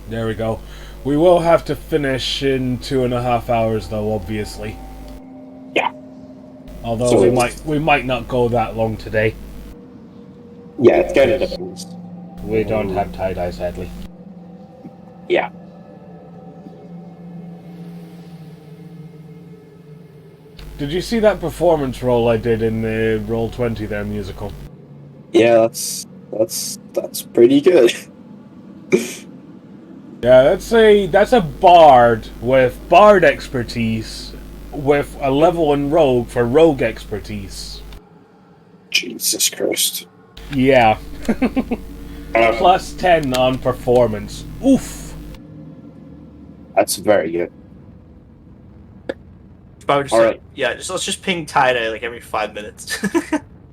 There we go. We will have to finish in 2.5 hours, though, obviously. Yeah. Although So we might not go that long today. yeah, it kind of depends. We don't have tie-dye, sadly. Yeah. Did you see that performance role I did in the Roll20 there musical? Yeah, that's pretty good. Yeah, that's a bard with bard expertise, with a level in rogue for rogue expertise. Jesus Christ. Yeah. Uh, Plus 10 on performance. Oof. that's very good. Probably just All like, right. yeah, let's just ping Tidye like every 5 minutes.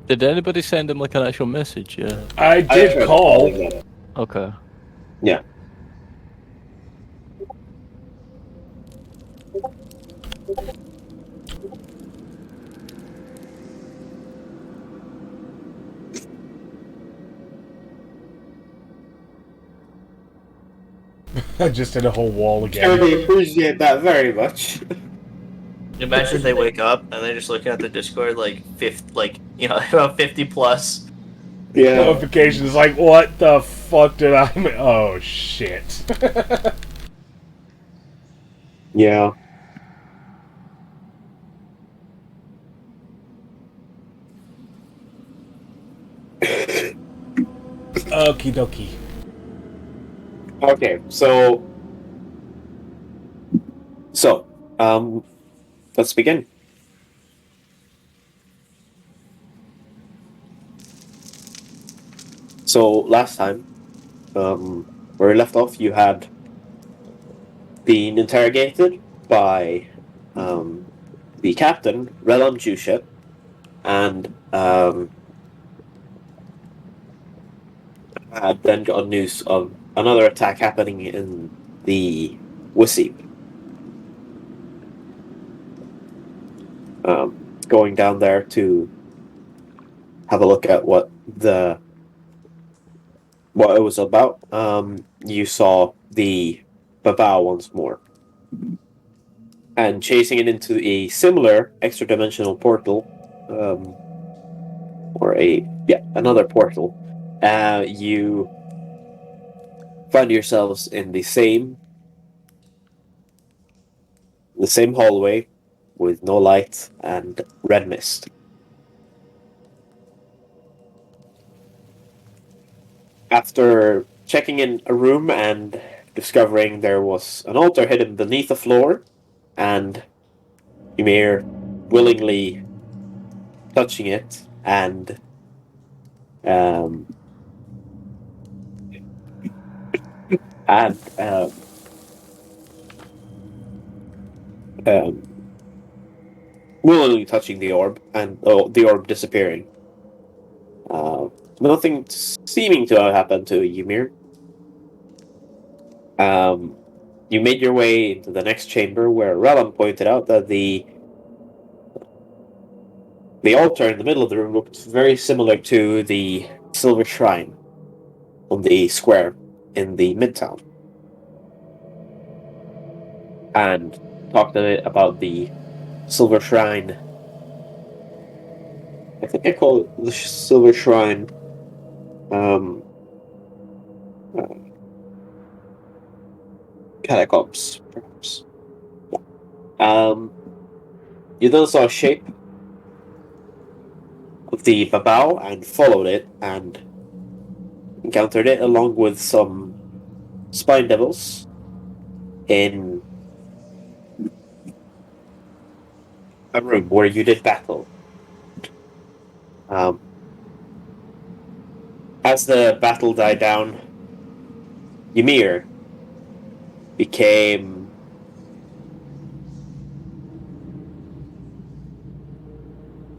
Did anybody send him like an actual message? Yeah. I I did tried call. calling it. Okay. Yeah. I just did a whole wall Sure, again. they appreciate that very much. Imagine if they wake up and they're just looking at the Discord like about 50 plus. Yeah. Notifications like, what the fuck did I make? Oh, shit. Yeah. Okie dokie. Okay, so let's begin. So last time, where we left off, you had been interrogated by the captain, Relam Jushep, and had then got news of another attack happening in the Wisip. Going down there to have a look at what it was about. You saw the Babau once more, and chasing it into a similar extra-dimensional portal, another portal. You find yourselves in the same hallway with no light and red mist. After checking in a room and discovering there was an altar hidden beneath the floor, and Ymir willingly touching it and um, and um, willingly touching the orb and the orb disappearing. Nothing seeming to have happened to Ymir. You made your way into the next chamber, where Ralan pointed out that the altar in the middle of the room looked very similar to the silver shrine on the square in the midtown, and talked a bit about the silver shrine. I think I call it the silver shrine. Um, Catacombs, perhaps. You then saw a shape of the Babau and followed it and encountered it along with some spine devils in a room where you did battle. As the battle died down, Ymir became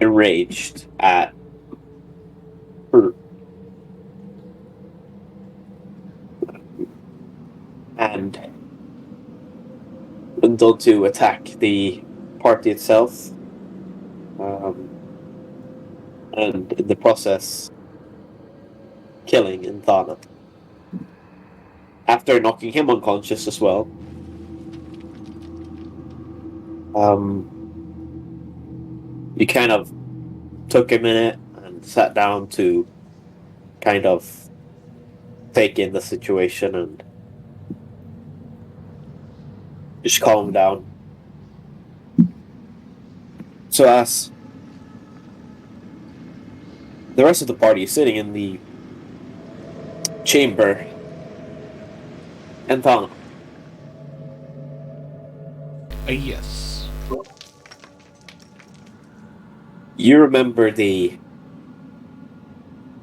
enraged at her and went on to attack the party itself, and in the process killing Enthana. after knocking him unconscious as well, you kind of took a minute and sat down to kind of take in the situation and just calm down. So as the rest of the party is sitting in the chamber, Enthana, Yes. you remember the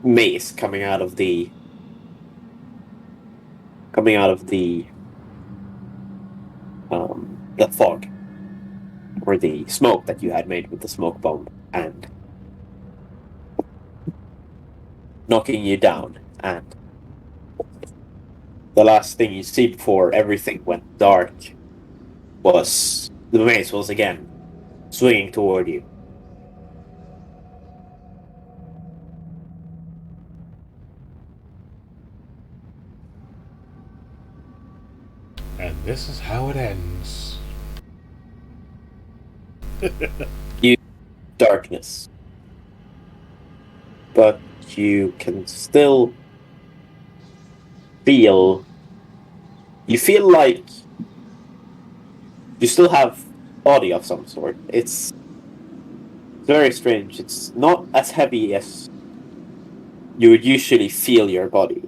mace coming out of the fog, or the smoke that you had made with the smoke bomb, and knocking you down. And the last thing you see before everything went dark was the mace was again swinging toward you. And this is how it ends. Darkness. But you can still feel... You feel like you still have body of some sort. It's very strange. It's not as heavy as you would usually feel your body.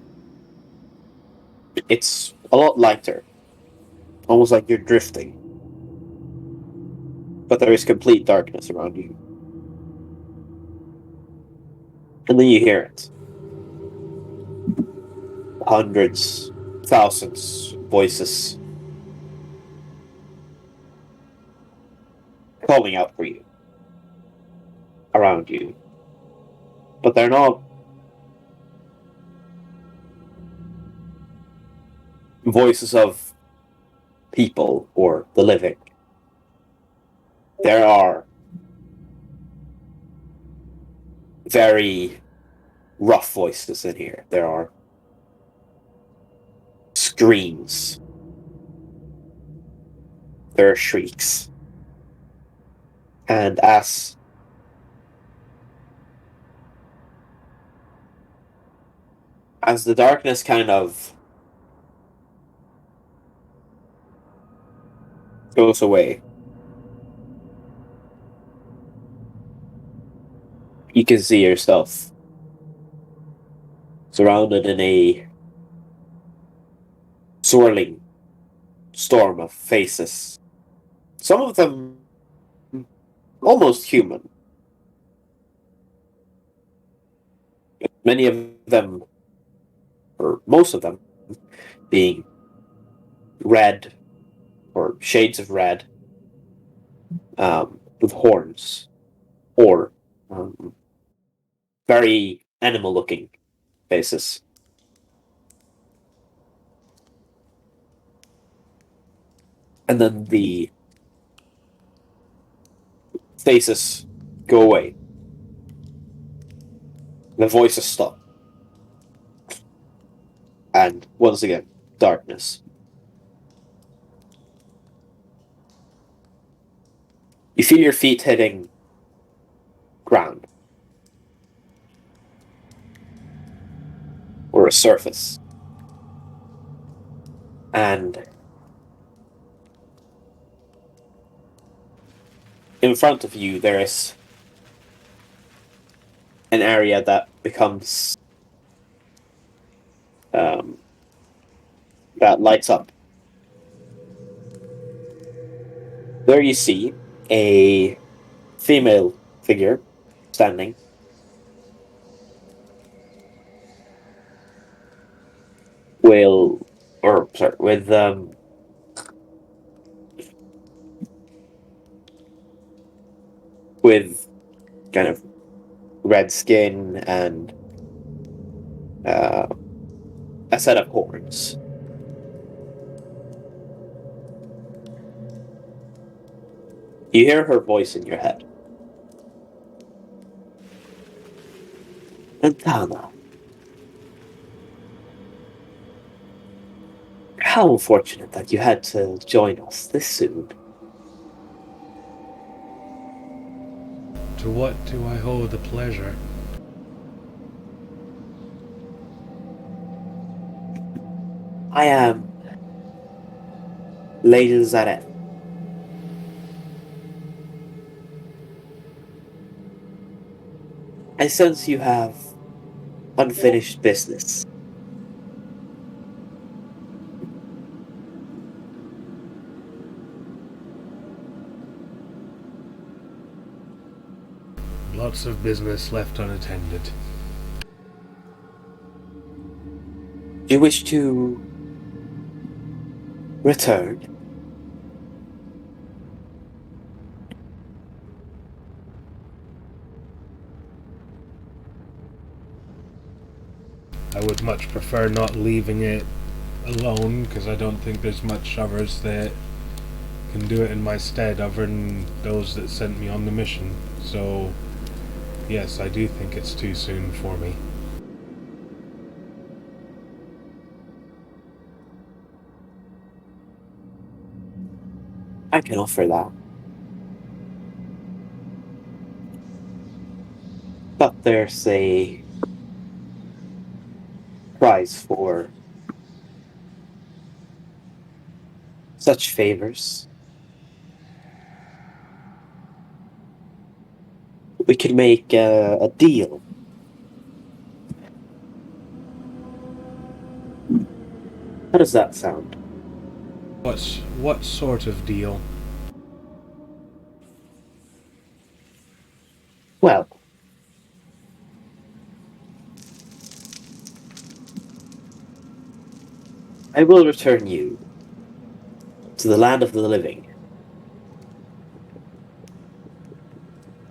It's a lot lighter. Almost like you're drifting. But there is complete darkness around you. And then you hear it. Hundreds, thousands of voices calling out for you. Around you. But they're not voices of people or the living. There are very rough voices in here. There are screams. There are shrieks. And as the darkness kind of goes away, you can see yourself surrounded in a swirling storm of faces. Some of them almost human. Many of them, or most of them, being red or shades of red, with horns, or very animal-looking faces. And then the faces go away. The voices stop. And once again, darkness. You feel your feet hitting ground. Or a surface. And in front of you there is an area that becomes that lights up. There you see a female figure standing. With kind of red skin and a set of horns. You hear her voice in your head. Enthana. How unfortunate that you had to join us this soon. To what do I owe the pleasure? I am Lady Zaret. I sense you have unfinished business. Lots of business left unattended. Do you wish to return? I would much prefer not leaving it alone, because I don't think there's much others that can do it in my stead other than those that sent me on the mission. So, yes, I do think it's too soon for me. I can offer that. But there's a prize for such favors. We can make a deal. How does that sound? What sort of deal? Well, I will return you to the land of the living.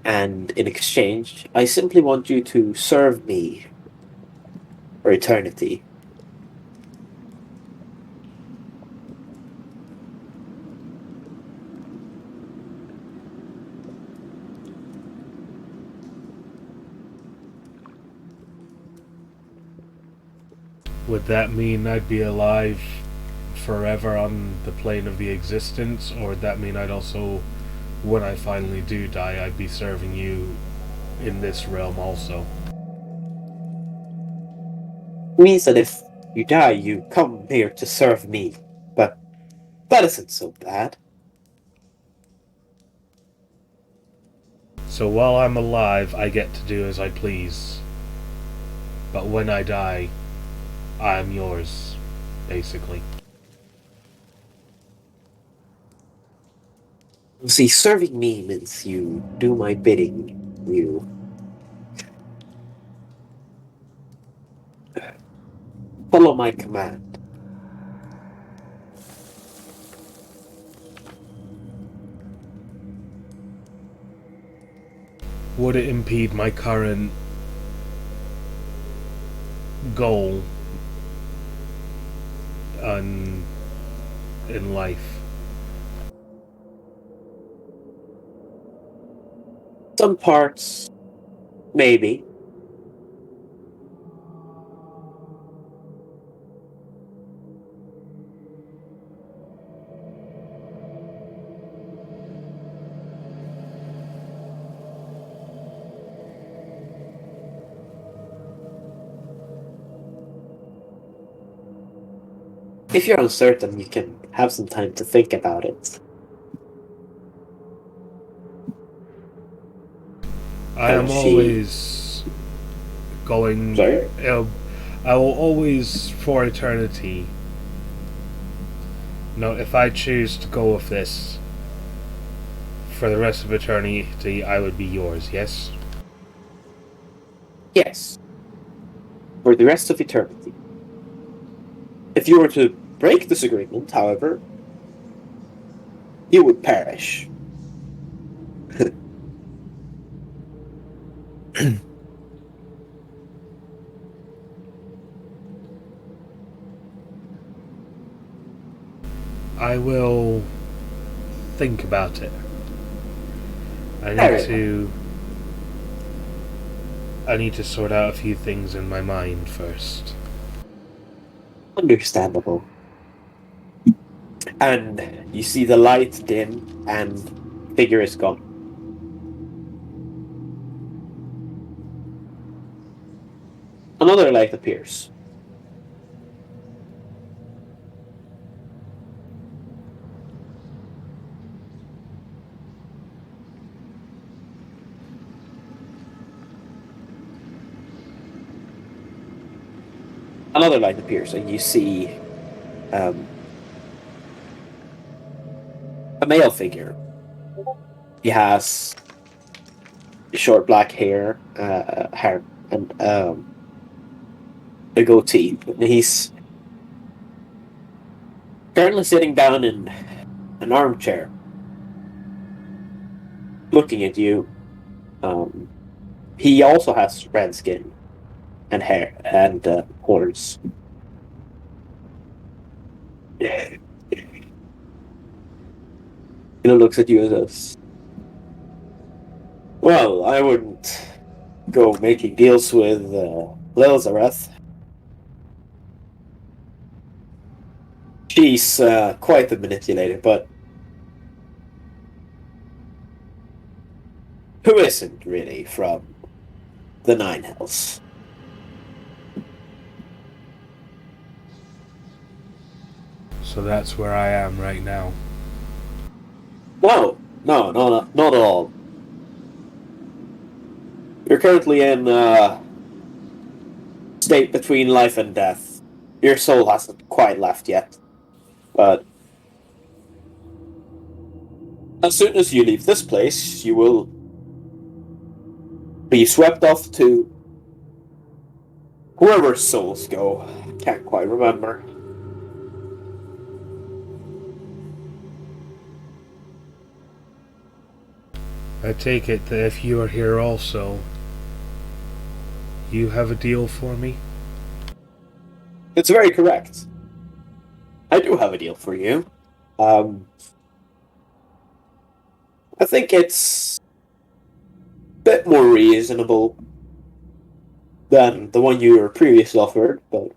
And in exchange, I simply want you to serve me for eternity. Would that mean I'd be alive forever on the plane of the existence, or would that mean I'd also, when I finally do die, I'd be serving you in this realm also? It means that if you die, you come here to serve me. But that isn't so bad. So while I'm alive, I get to do as I please. But when I die, I am yours, basically. See, serving me means you do my bidding. You follow my command. Would it impede my current goal in life? Some parts, maybe. If you're uncertain, you can have some time to think about it. I am always going... Sorry? I will always, for eternity... No, if I choose to go with this, for the rest of eternity, I would be yours, yes? Yes. For the rest of eternity. If you were to break this agreement, however, you would perish. I will think about it. I need to sort out a few things in my mind first. Understandable. And you see the light dim, and figure is gone. Another light appears. Another light appears, and you see a male figure. He has short black hair, and a goatee. And he's currently sitting down in an armchair, looking at you. He also has red skin and hair and horns. He looks at you and says, "Well, I wouldn't go making deals with Ixaefrith. She's quite the manipulator, but who isn't really from the Nine Hells?" So that's where I am right now. No, not at all. You're currently in a state between life and death. Your soul hasn't quite left yet, but as soon as you leave this place, you will be swept off to wherever souls go. Can't quite remember. I take it that if you are here also, you have a deal for me? It's very correct. I do have a deal for you. I think it's a bit more reasonable than the one you were previously offered, but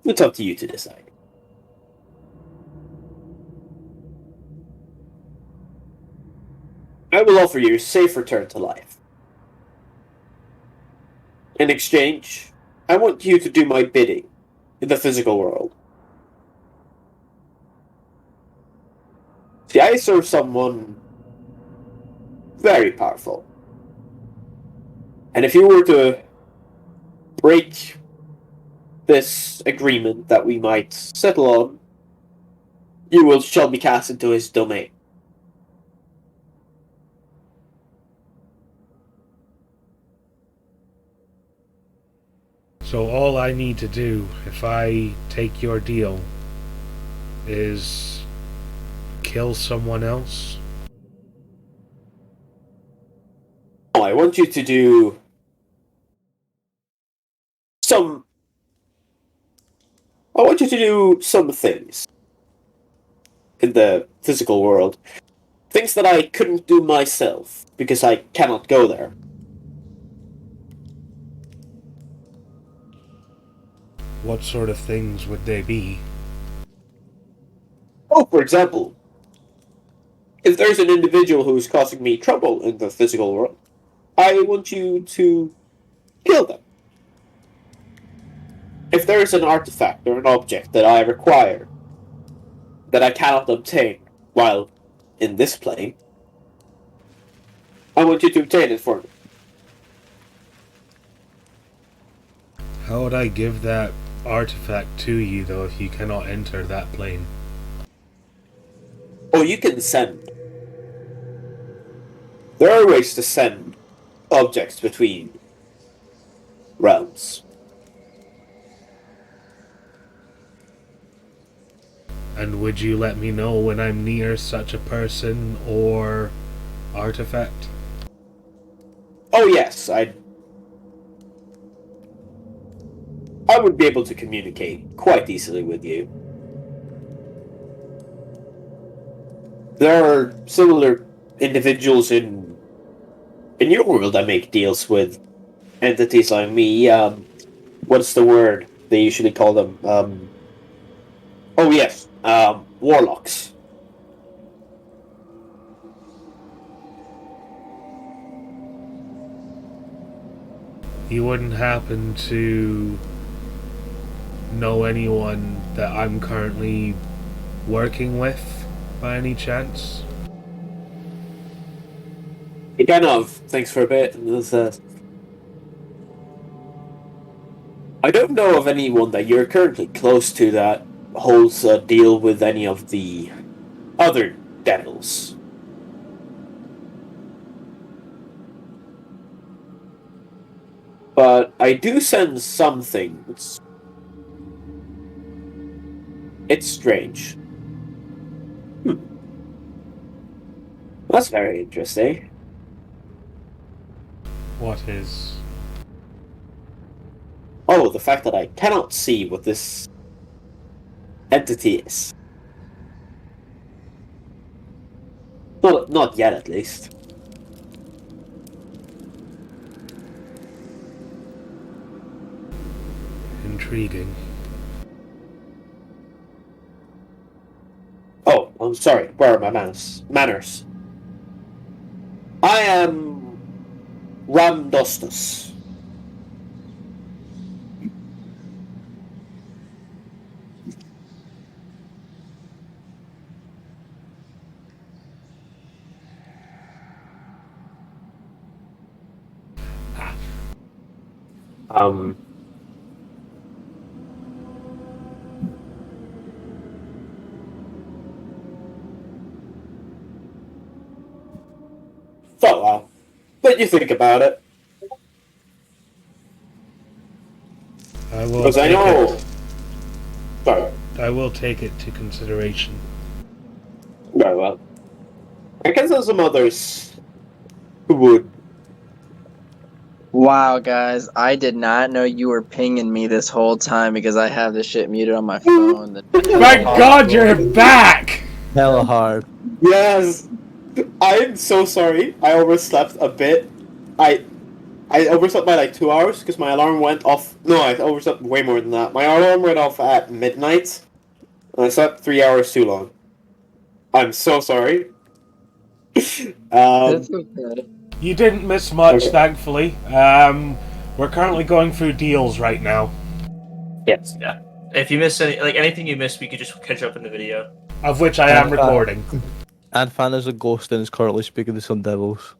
it's up to you to decide. I will offer you a safe return to life. In exchange, I want you to do my bidding in the physical world. See, I serve someone very powerful. And if you were to break this agreement that we might settle on, shall be cast into his domain. So all I need to do, if I take your deal, is kill someone else? No, I want you to do some things in the physical world. Things that I couldn't do myself, because I cannot go there. What sort of things would they be? Oh, for example, if there's an individual who's causing me trouble in the physical world, I want you to kill them. If there is an artifact or an object that I require that I cannot obtain while in this plane, I want you to obtain it for me. How would I give that artifact to you, though, if you cannot enter that plane? Oh, you can send. There are ways to send objects between realms. And would you let me know when I'm near such a person or artifact? Oh yes, I would be able to communicate quite easily with you. There are similar individuals in your world that make deals with entities like me. What's the word they usually call them? Oh yes, warlocks. You wouldn't happen to know anyone that I'm currently working with by any chance? He kind of thinks for a bit and says, I don't know of anyone that you're currently close to that holds a deal with any of the other devils. But I do sense something. It's strange. That's very interesting. What is? Oh, the fact that I cannot see what this entity is. Not yet, at least. Intriguing. Oh, I'm sorry. Where are my manners? I am Ramdostus. Um. So, let you think about it. I will Because I take know... it. Sorry. I will take it to consideration. Very well. I guess there's some others who would. Wow, guys, I did not know you were pinging me this whole time because I have this shit muted on my phone. My God, you're back! Hella hard. Yes! I'm so sorry. I overslept a bit. I overslept by like 2 hours because my alarm went off. No, I overslept way more than that. My alarm went off at midnight, and I slept 3 hours too long. I'm so sorry. That's okay. You didn't miss much, Okay. thankfully. We're currently going through deals right now. Yes. Yeah. If you miss anything you missed, we could just catch up in the video. Of which I am recording. Enthana's a ghost and is currently speaking to some devils.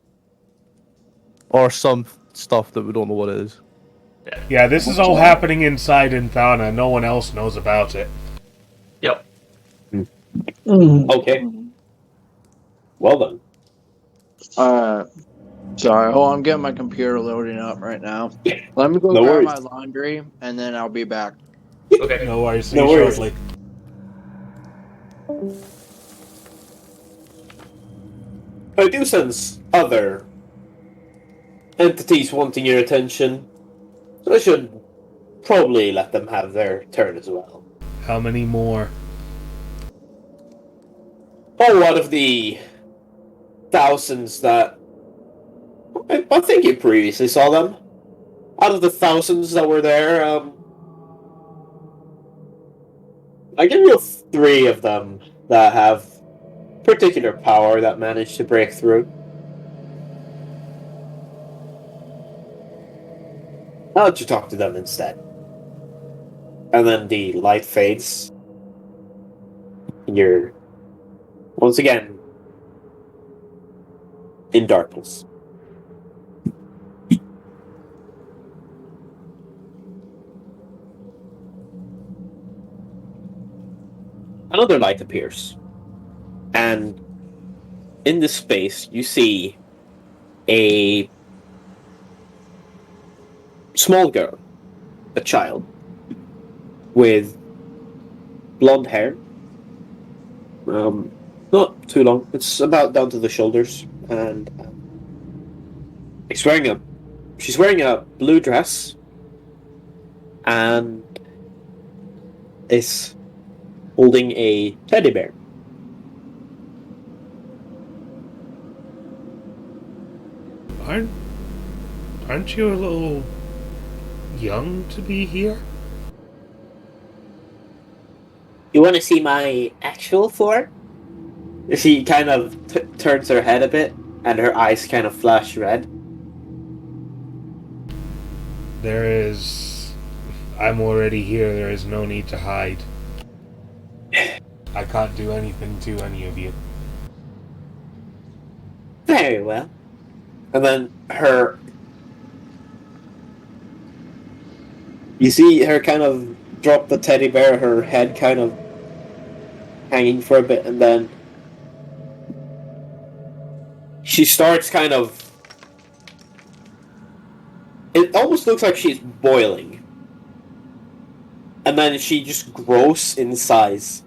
Or some stuff that we don't know what it is. Yeah, this is all happening inside Enthana. No one else knows about it. Yep. Okay. Well then. Sorry, hold on, I'm getting my computer loading up right now. Let me go No grab worries. my laundry, and then I'll be back. Okay. No worries, see No you worries. shortly. I do sense other entities wanting your attention. So I should probably let them have their turn as well. How many more? Oh, out of the thousands that... I think you previously saw them. Out of the thousands that were there, I give you 3 of them that have particular power that managed to break through. I'll let you talk to them instead. And then the light fades. You're once again in darkness. Another light appears. And in this space, you see a small girl, a child, with blonde hair. Not too long. It's about down to the shoulders, and she's wearing a blue dress, and is holding a teddy bear. Aren't you a little young to be here? You want to see my actual form? She kind of turns her head a bit, and her eyes kind of flash red. There is... I'm already here, there is no need to hide. I can't do anything to any of you. Very well. And then her... You see her kind of drop the teddy bear, her head kind of hanging for a bit, and then she starts kind of... It almost looks like she's boiling. And then she just grows in size,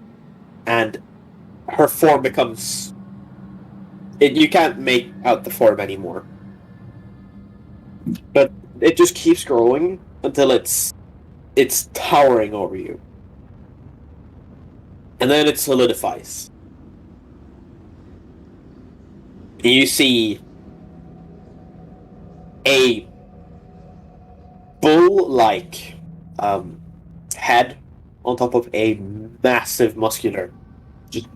and her form becomes... you can't make out the form anymore. But it just keeps growing until it's towering over you. And then it solidifies. And you see a bull-like head on top of a massive muscular, just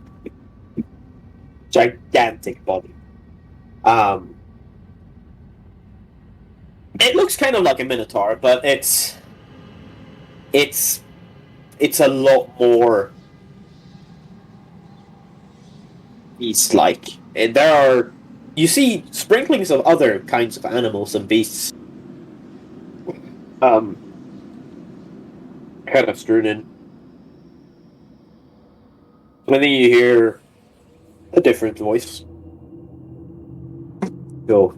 gigantic body. It looks kind of like a minotaur, but it's a lot more beast-like. You see sprinklings of other kinds of animals and beasts, kind of strewn in. And then you hear a different voice. Go.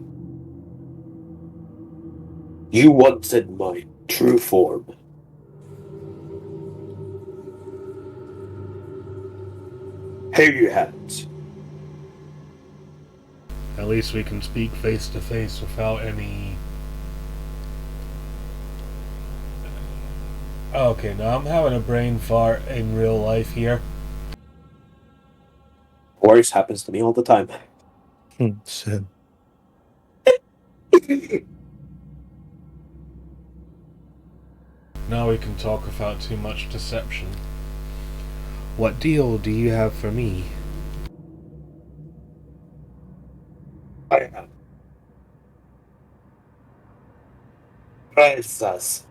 You wanted my true form. Here you have it. At least we can speak face to face without any... Okay, now I'm having a brain fart in real life here. Worse happens to me all the time. Sin. Now we can talk without too much deception. What deal do you have for me? I have. Princess.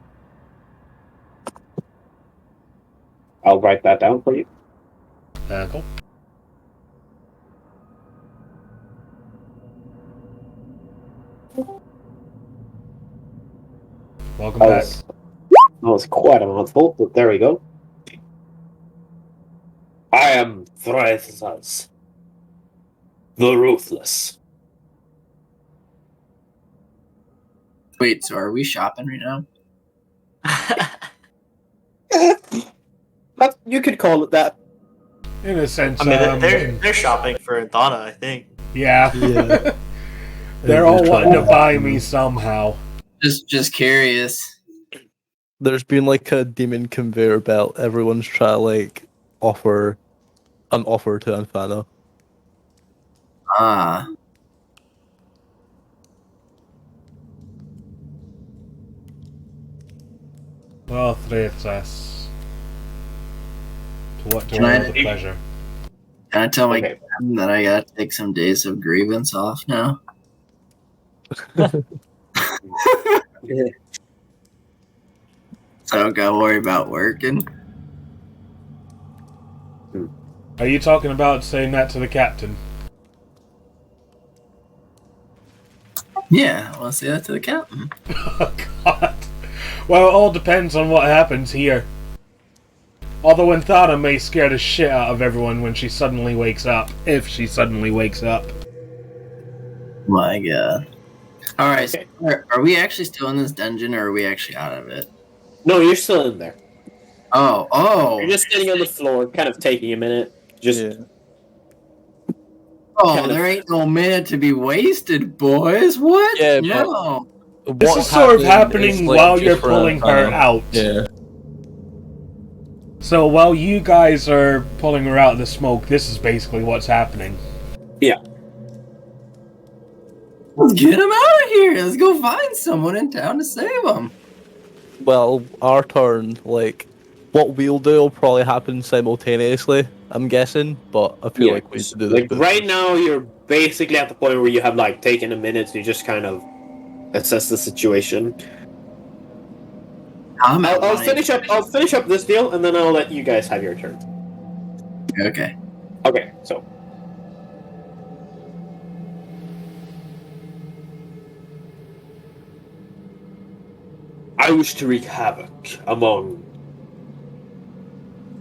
I'll write that down for you. Cool. Welcome back. That was quite a mouthful, but there we go. I am Thraithas, the Ruthless. Wait, so are we shopping right now? You could call it that. In a sense, I mean, they're shopping for Enthana, I think. yeah. Yeah. They're all wanting to buy me somehow. Just curious. There's been like a demon conveyor belt. Everyone's trying to like offer an offer to Enthana. Ah. Well, Thraithas. To what do Can I I- owe the pleasure? Can I tell my Okay. captain that I gotta take some days of grievance off now? So I don't gotta worry about working. Are you talking about saying that to the captain? Yeah, I wanna say that to the captain. Oh, God. Well, it all depends on what happens here. Although Enthana may scare the shit out of everyone when she suddenly wakes up. If she suddenly wakes up. My god. Alright, Okay. so are we actually still in this dungeon or are we actually out of it? No, you're still in there. Oh. You're just sitting on the floor, kind of taking a minute. Just Yeah. Oh, kind of- there ain't no minute to be wasted, boys. What? Yeah, no. This is sort of happening while you're pulling her out. Yeah. So while you guys are pulling her out of the smoke, this is basically what's happening. Let's get him out of here. Let's go find someone in town to save him. Well, our turn, like, what we'll do will probably happen simultaneously, I'm guessing, but I feel like we need to do this like bit right first. now, you're basically at the point where you have like taken a minute to just kind of assess the situation. I'm at I'll 1 finish up. I'll finish up this deal, and then I'll let you guys have your turn. Okay. Okay, so I wish to wreak havoc among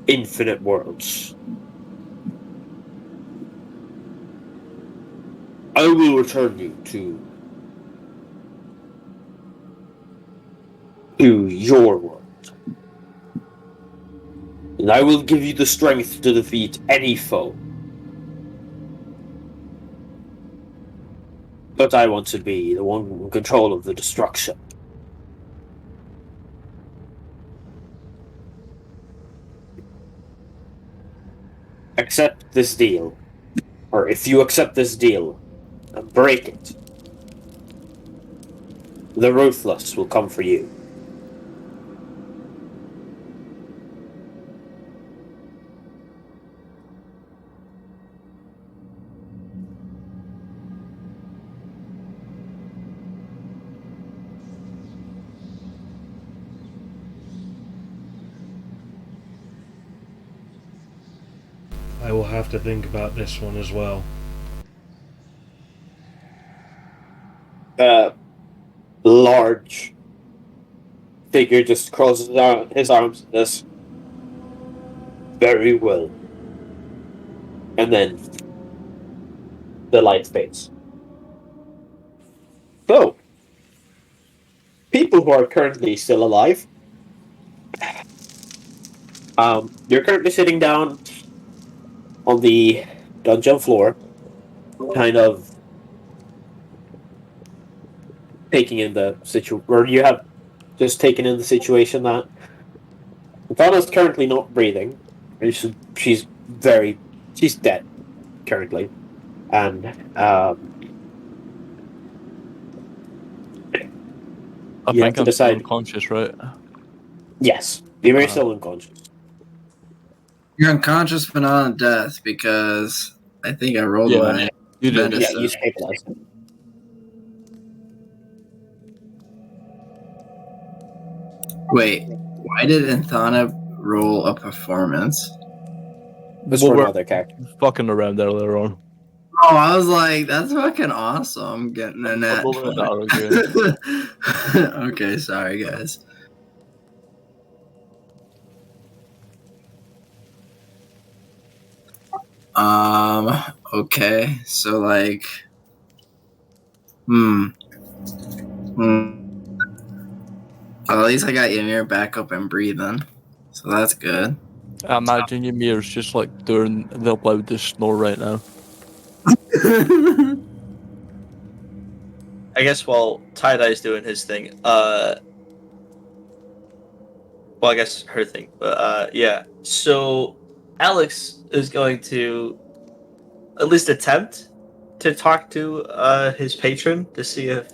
infinite worlds. I will return you to your world. And I will give you the strength to defeat any foe. But I want to be the one in control of the destruction. Accept this deal. Or if you accept this deal and break it, the Ruthless will come for you. I will have to think about this one as well. Large figure just crosses his arms and says, "Very well." And then the light fades. So, people who are currently still alive, you're currently sitting down on the dungeon floor, kind of taking in the situation, or you have just taken in the situation that Enthana's currently not breathing. She's dead currently, and I you have think to I'm still decide. unconscious, right? Yes, Ymir still unconscious. You're unconscious but not on death because I think I rolled Yeah, my you did. Yeah, you medicine. stabilized. Wait, why did Enthana roll a performance? That's Well, for we're another character. fucking around earlier on. Oh, I was like, that's fucking awesome getting a nat We'll leave that 20. Okay, sorry guys. Okay, so like, Well, at least I got Ymir back up and breathing, so that's good. I imagine Ymir's just like doing the loudest snore right now. I guess while Tidye's doing his thing, well, I guess her thing, but yeah. So Alex is going to at least attempt to talk to his patron to see if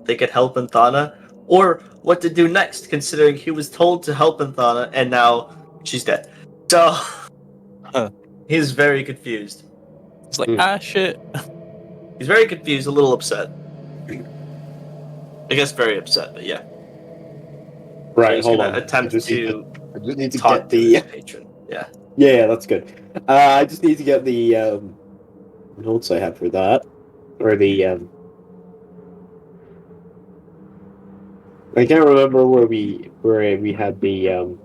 they could help Enthana, or what to do next, considering he was told to help Enthana and now she's dead. So he's very confused. It's like, shit. He's very confused, a little upset. I guess very upset, but yeah. So Right, he's hold gonna on. attempt I to just need to talk get to the. his patron. Yeah. Yeah, that's good. I just need to get the notes I have for that, or the. I can't remember where we had the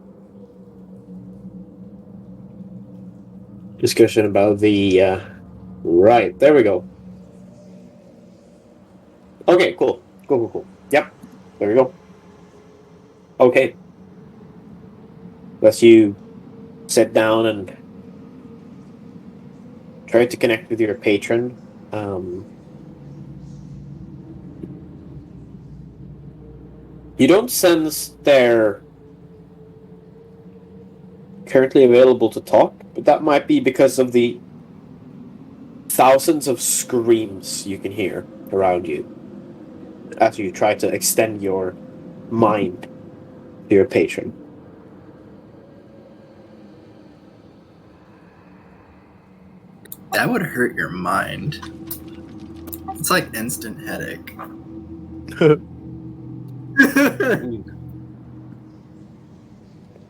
discussion about the. Right, there we go. Okay, cool. Cool. Yep, there we go. Okay. Let's you sit down and try to connect with your patron. You don't sense they're currently available to talk, but that might be because of the thousands of screams you can hear around you as you try to extend your mind to your patron. That would hurt your mind. It's like instant headache.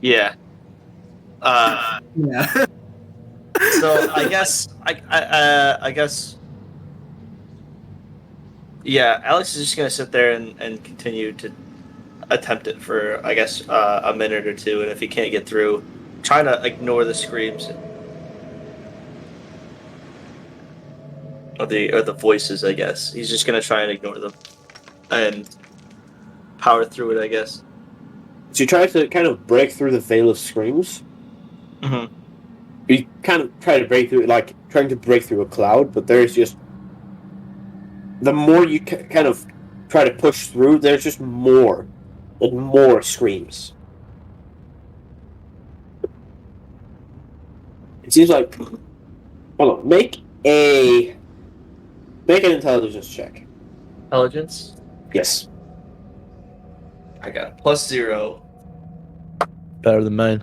Yeah. Yeah. So I guess I guess yeah, Alex is just gonna sit there and continue to attempt it for I guess a minute or two, and if he can't get through, trying to ignore the screams or the voices. I guess he's just gonna try and ignore them and power through it. I guess. So you try to kind of break through the veil of screams. Mm-hmm. You kind of try to break through, like trying to break through a cloud, but there's just the more you kind of try to push through, there's just more and more screams. It seems like, hold on, make an intelligence check. Intelligence. Yes. I got +0. Better than mine.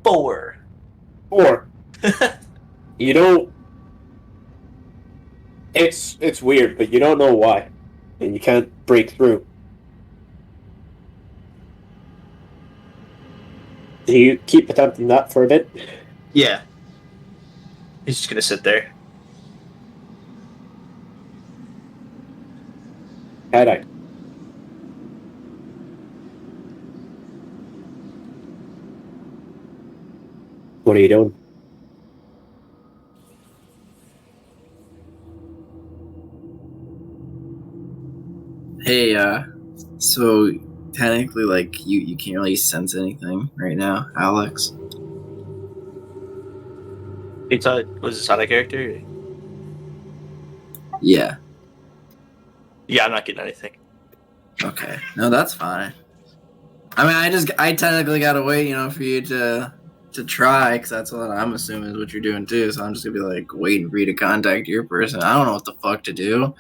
4. 4. You don't. It's weird, but you don't know why, and you can't break through. Do you keep attempting that for a bit? Yeah. He's just gonna sit there. Tidye. What are you doing? Hey, so technically, like, you can't really sense anything right now, Alex. Was this on a character? Yeah. Yeah, I'm not getting anything. Okay. No, that's fine. I mean, I technically gotta wait, for you to try, because that's what I'm assuming is what you're doing too. So I'm just gonna be like waiting for you to contact your person. I don't know what the fuck to do.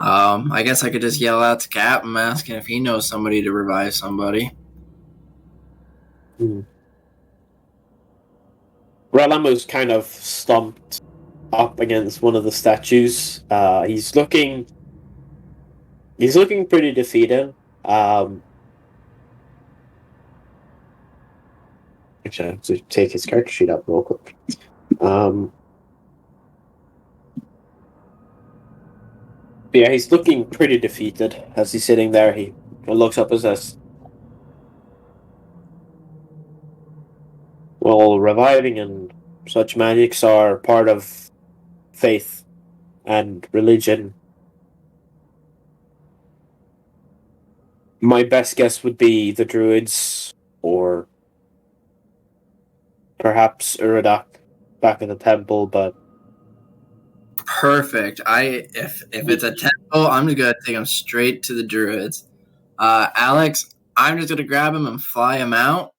I guess I could just yell out to Captain asking if he knows somebody to revive somebody. Relamu's kind of stumped up against one of the statues. He's looking pretty defeated. Actually, I have to take his character sheet up real quick. Yeah, he's looking pretty defeated as he's sitting there. He looks up and says, "Well, reviving and such magics are part of faith and religion. My best guess would be the druids, or perhaps Uridak back in the temple, but Perfect. If it's a temple, I'm just gonna take him straight to the druids. Alex, I'm just gonna grab him and fly him out.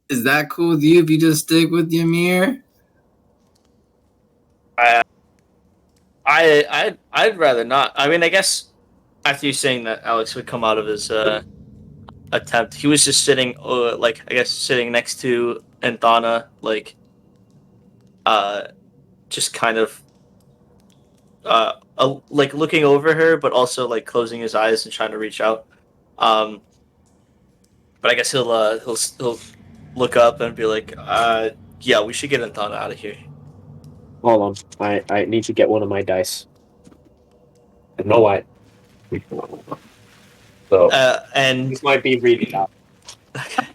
Is that cool with you if you just stick with Ymir? I'd rather not. I mean, I guess after you saying that Alex would come out of his attempt, he was just sitting, like I guess sitting next to Enthana, like, just kind of, like looking over her, but also like closing his eyes and trying to reach out. But I guess he'll look up and be like, yeah, we should get Enthana out of here. hold on. I need to get one of my dice. I know why. So And this might be really loud. okay.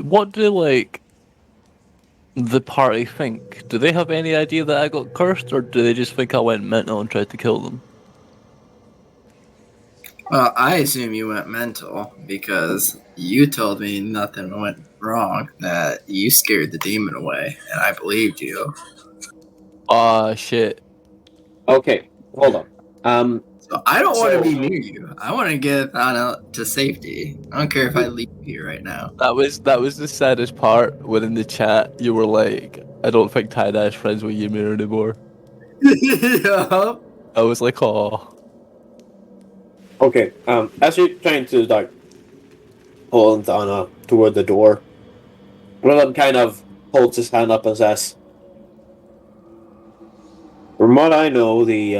What do like the party think? Do they have any idea that I got cursed, or do they just think I went mental and tried to kill them? Well, I assume you went mental because you told me nothing went wrong, that you scared the demon away, and I believed you. Ah, shit. Okay, hold on. So I don't want to be near you. I want to get Enthana to safety. I don't care if I leave you right now. That was the saddest part when in the chat you were like, I don't think Tidye is friends with Ymir anymore. Yeah. I was like, oh. Okay, as you're trying to like pull Enthana toward the door, Roland kind of holds his hand up and says, "From what I know, the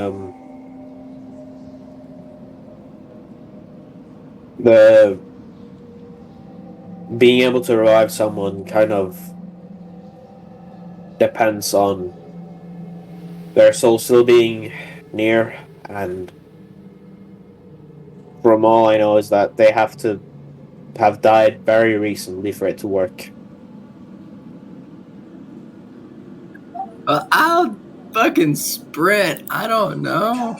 being able to revive someone kind of depends on their soul still being near, and from all I know is that they have to have died very recently for it to work." I'll fucking sprint. I don't know.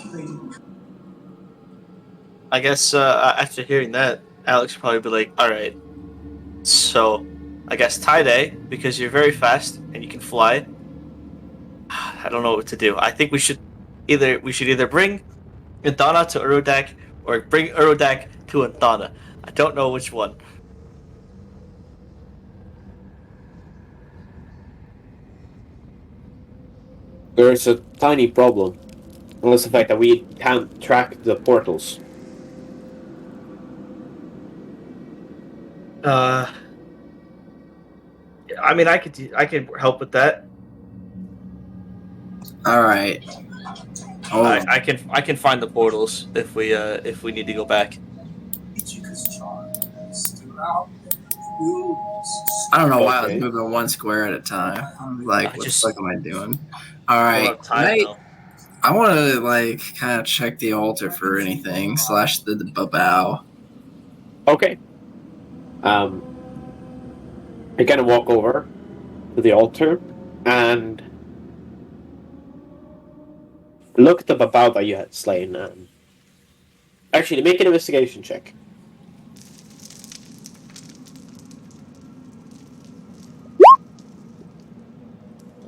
I guess after hearing that, Alex will probably be like, "All right, so I guess Tidye, because you're very fast and you can fly. I don't know what to do. I think we should either bring Enthana to Urodak or bring Urodak to Enthana. I don't know which one." There's a tiny problem, and that's the fact that we can't track the portals. I mean, I could help with that. All right. Oh, I can find the portals if we need to go back. I don't know why I Okay. was moving one square at a time. I'm like, I what just- the fuck am I doing? All right. Don't have time now. I want to like kind of check the altar for anything / the Babau. Okay. You kind of walk over to the altar and look at the Babau that you had slain. Actually, make an investigation check.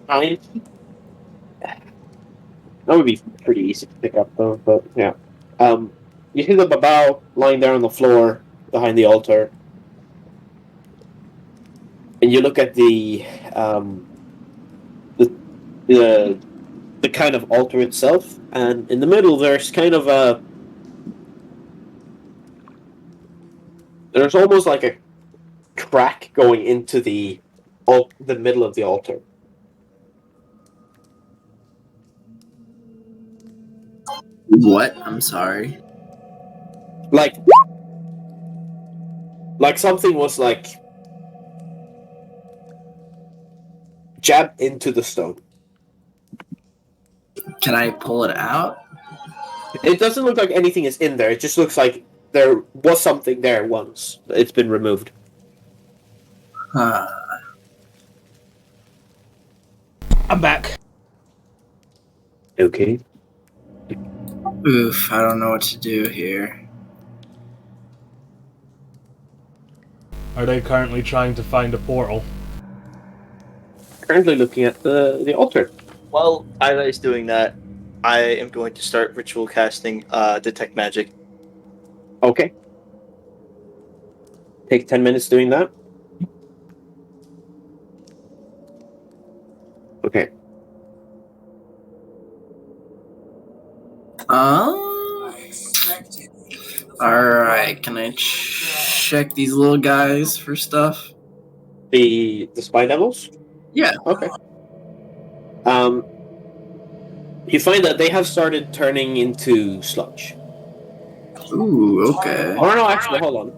Nine. That would be pretty easy to pick up, though. But yeah, you see the Babau lying there on the floor behind the altar, and you look at the kind of altar itself, and in the middle there's kind of there's almost like a crack going into the middle of the altar. What? I'm sorry. Like something was like jabbed into the stone. Can I pull it out? It doesn't look like anything is in there. It just looks like there was something there once. It's been removed. Huh. I'm back. Okay. Oof, I don't know what to do here. Are they currently trying to find a portal? Currently looking at the altar. While Ida is doing that, I am going to start ritual casting detect magic. Okay. Take 10 minutes doing that. Okay. Alright, can I check these little guys for stuff? The spy devils? Yeah. Okay. You find that they have started turning into sludge. Ooh, okay. Oh no, actually, hold on.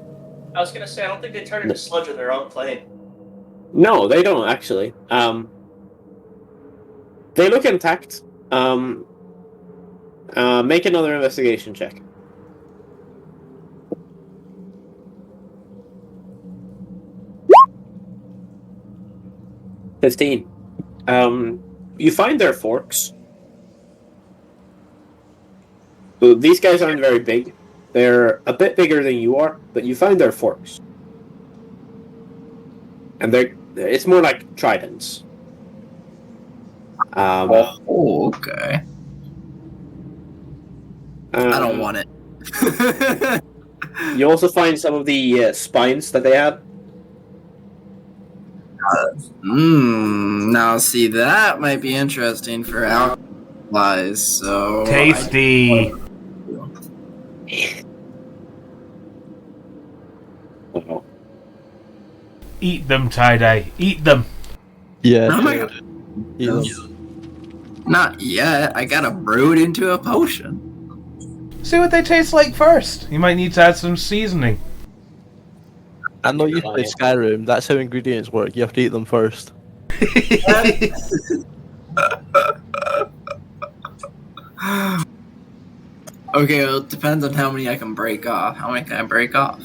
I was gonna say I don't think they turn into sludge on their own plane. No, they don't actually. They look intact. Make another investigation check. $15. You find their forks. So these guys aren't very big. They're a bit bigger than you are, but you find their forks. And it's more like tridents. Oh, okay. I don't want it. You also find some of the spines that they had. Now see, that might be interesting for allies, so... Tasty. Oh. Eat them, Tidye. Eat them. Yeah, Oh my sure. god. Eat them. Not yet. I gotta brew it into a potion. See what they taste like first. You might need to add some seasoning. I know you played Skyrim. That's how ingredients work. You have to eat them first. Okay, well, it depends on how many I can break off. How many can I break off?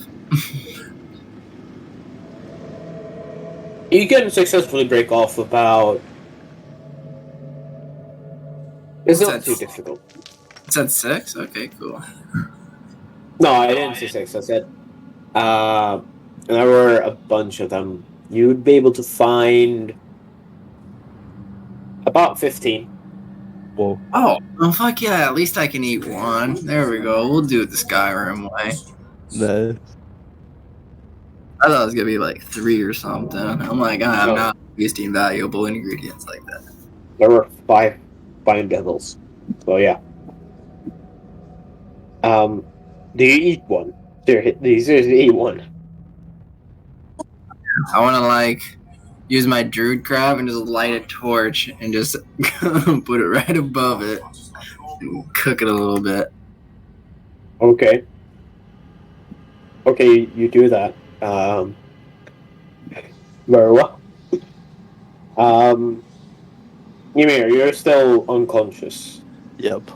You can successfully break off about. It's not That's- too difficult. It said 6? Okay, cool. No, I didn't say 6. I said there were a bunch of them. You would be able to find about 15. Whoa. Oh, well, fuck yeah, at least I can eat one. There we go. We'll do it the Skyrim way. No. I thought it was gonna be like 3 or something. I'm like, I'm No. not wasting valuable ingredients like that. There were 5 fine devils. So yeah. Do you eat one? Do you seriously eat one? I want to like use my druid crab and just light a torch and just put it right above it and cook it a little bit. Okay. Okay, you do that. Very well. Ymir, you're still unconscious. Yep.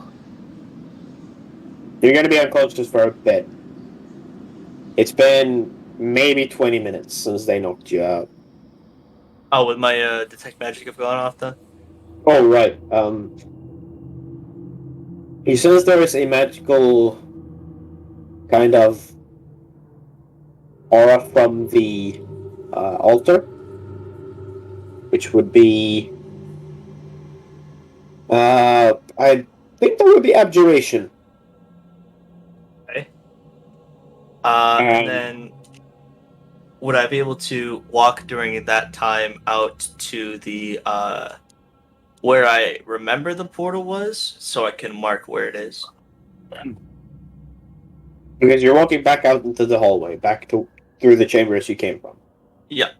You're gonna be unconscious for a bit. It's been maybe 20 minutes since they knocked you out. Oh, would my detect magic have gone off then? Oh, right. He says there is a magical kind of aura from the altar, which would be. I think that would be abjuration. Okay. And then would I be able to walk during that time out to the where I remember the portal was, so I can mark where it is? Because you're walking back out into the hallway, back to through the chambers you came from. Yeah.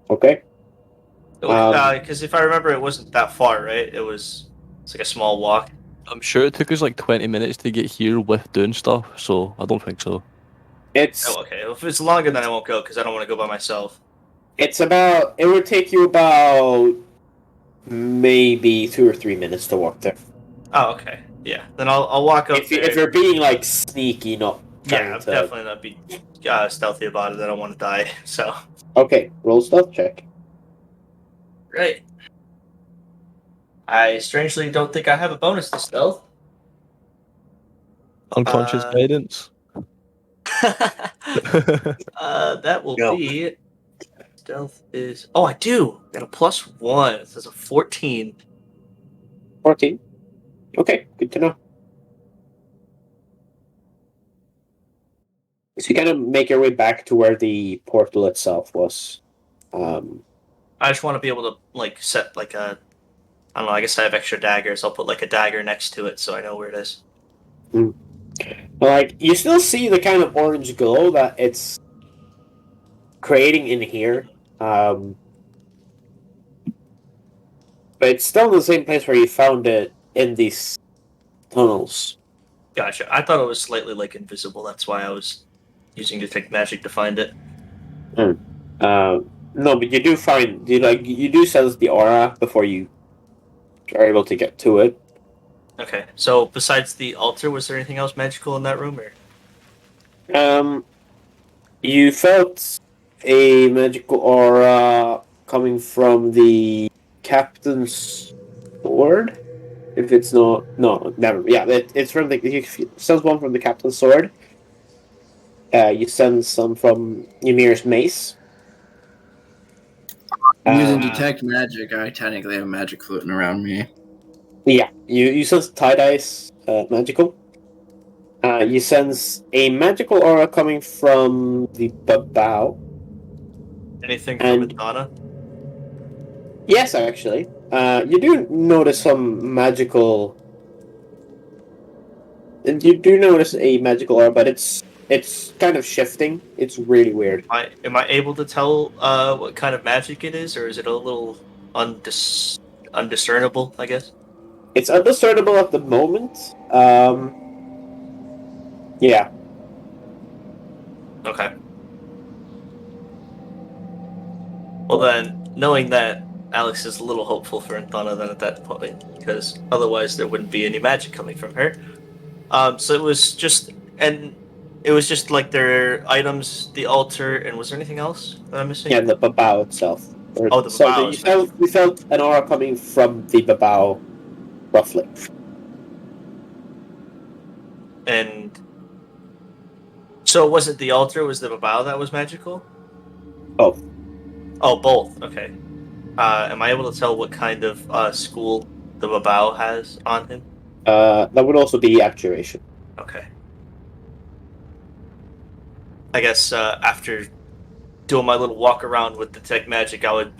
Okay. Because if I remember, it wasn't that far, right? It's like a small walk. I'm sure it took us like 20 minutes to get here with doing stuff, so I don't think so. It's Oh, okay. Well, if it's longer, then I won't go because I don't want to go by myself. about. It would take you about maybe 2 or 3 minutes to walk there. Oh, okay. Yeah. Then I'll walk up there. If you're being like sneaky, not Yeah, trying I'm to. definitely not be stealthy about it. I don't want to die. So. Okay, roll stealth check. Right. I strangely don't think I have a bonus to stealth. Unconscious guidance. That will No. be. Stealth is. Oh, I do. Got a +1. It says a 14. 14. Okay, good to know. So you kind of make your way back to where the portal itself was. I just want to be able to like set like a. I don't know. I guess I have extra daggers. I'll put like a dagger next to it so I know where it is. Like, you still see the kind of orange glow that it's creating in here. But it's still in the same place where you found it in these tunnels. Gotcha. I thought it was slightly like invisible. That's why I was using detect magic to find it. No, but you do find you do sense the aura before you are able to get to it. Okay. So besides the altar, was there anything else magical in that room? Or You felt a magical aura coming from the captain's sword. If it's not, no, never. Yeah, it's from the. You sense one from the captain's sword. You sense some from Ymir's mace. Using detect magic, I technically have magic floating around me. Yeah, you sense Tidye's magical. You sense a magical aura coming from the Babau. anything from And- Enthana? Yes, actually. You do notice some magical. You do notice a magical aura, but it's kind of shifting. It's really weird. Am I able to tell what kind of magic it is, or is it a little undiscernible, I guess. It's undiscernible at the moment. Yeah. Okay. Well then, knowing that, Alex is a little hopeful for Enthana then at that point, because otherwise there wouldn't be any magic coming from her. So it was just like their items, the altar, and was there anything else that I'm missing? Yeah, the Babau itself. Oh, the Babau is magical. We felt an aura coming from the Babau, roughly. And so was it the altar? Was the Babau that was magical? Both. Oh, both. Okay. Am I able to tell what kind of school the Babau has on him? That would also be abjuration. Okay. I guess after doing my little walk around with detect magic, I would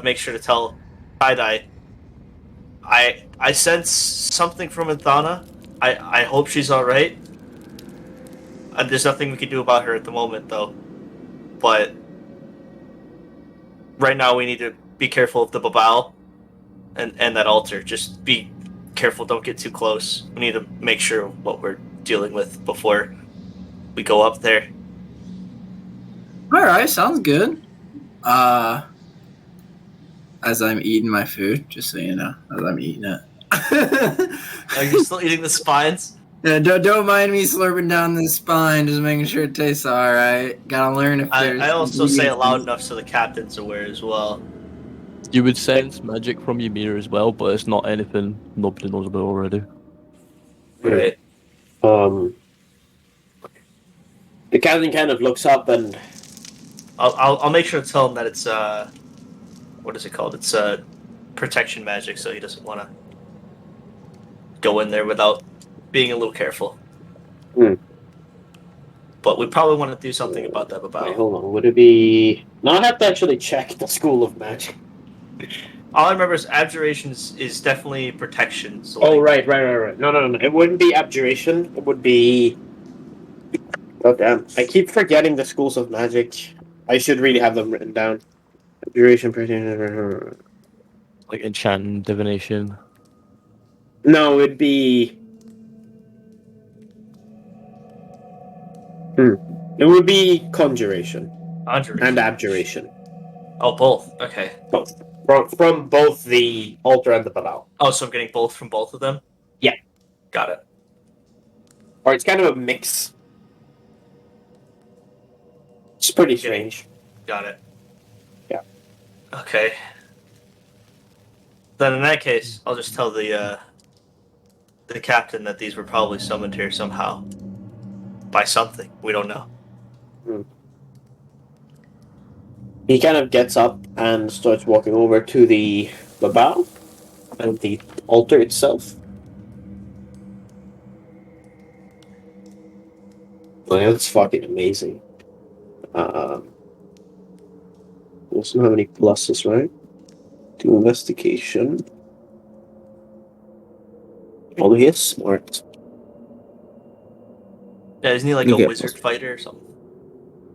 make sure to tell Tidye. I sense something from Enthana. I hope she's all right. There's nothing we can do about her at the moment, though. But right now, we need to be careful of the Babau and that altar. Just be careful. Don't get too close. We need to make sure what we're dealing with before we go up there. All right, sounds good. As I'm eating my food, just so you know, as I'm eating it. Are you still eating the spines? Yeah, don't mind me slurping down this spine, just making sure it tastes all right. Gotta learn if there's. I also say it loud enough so the captain's aware as well. You would sense magic from Ymir as well, but it's not anything nobody knows about already. Right. The captain kind of looks up and I'll make sure to tell him that it's what is it called? It's protection magic, so he doesn't want to go in there without being a little careful. But we probably want to do something about that. Wait, hold on. Would it be? No, I have to actually check the school of magic. All I remember is abjuration is definitely protection. So Oh, right. No. It wouldn't be abjuration. It would be. Oh damn! I keep forgetting the schools of magic. I should really have them written down. Abjuration, protection. Like enchant, divination. No, it'd be. It would be conjuration and abjuration. Oh, both. Okay. Both from both the altar and the Babau. Oh, so I'm getting both from both of them? Yeah. Got it. Or it's kind of a mix. It's pretty strange. Got it. Yeah. Okay. Then in that case, I'll just tell the captain that these were probably summoned here somehow. By something. We don't know. He kind of gets up and starts walking over to the Babau and the altar itself. Oh, yeah, that's fucking amazing. Doesn't have any pluses, right? To investigation. Oh, he is smart. Yeah, isn't he like a wizard fighter or something?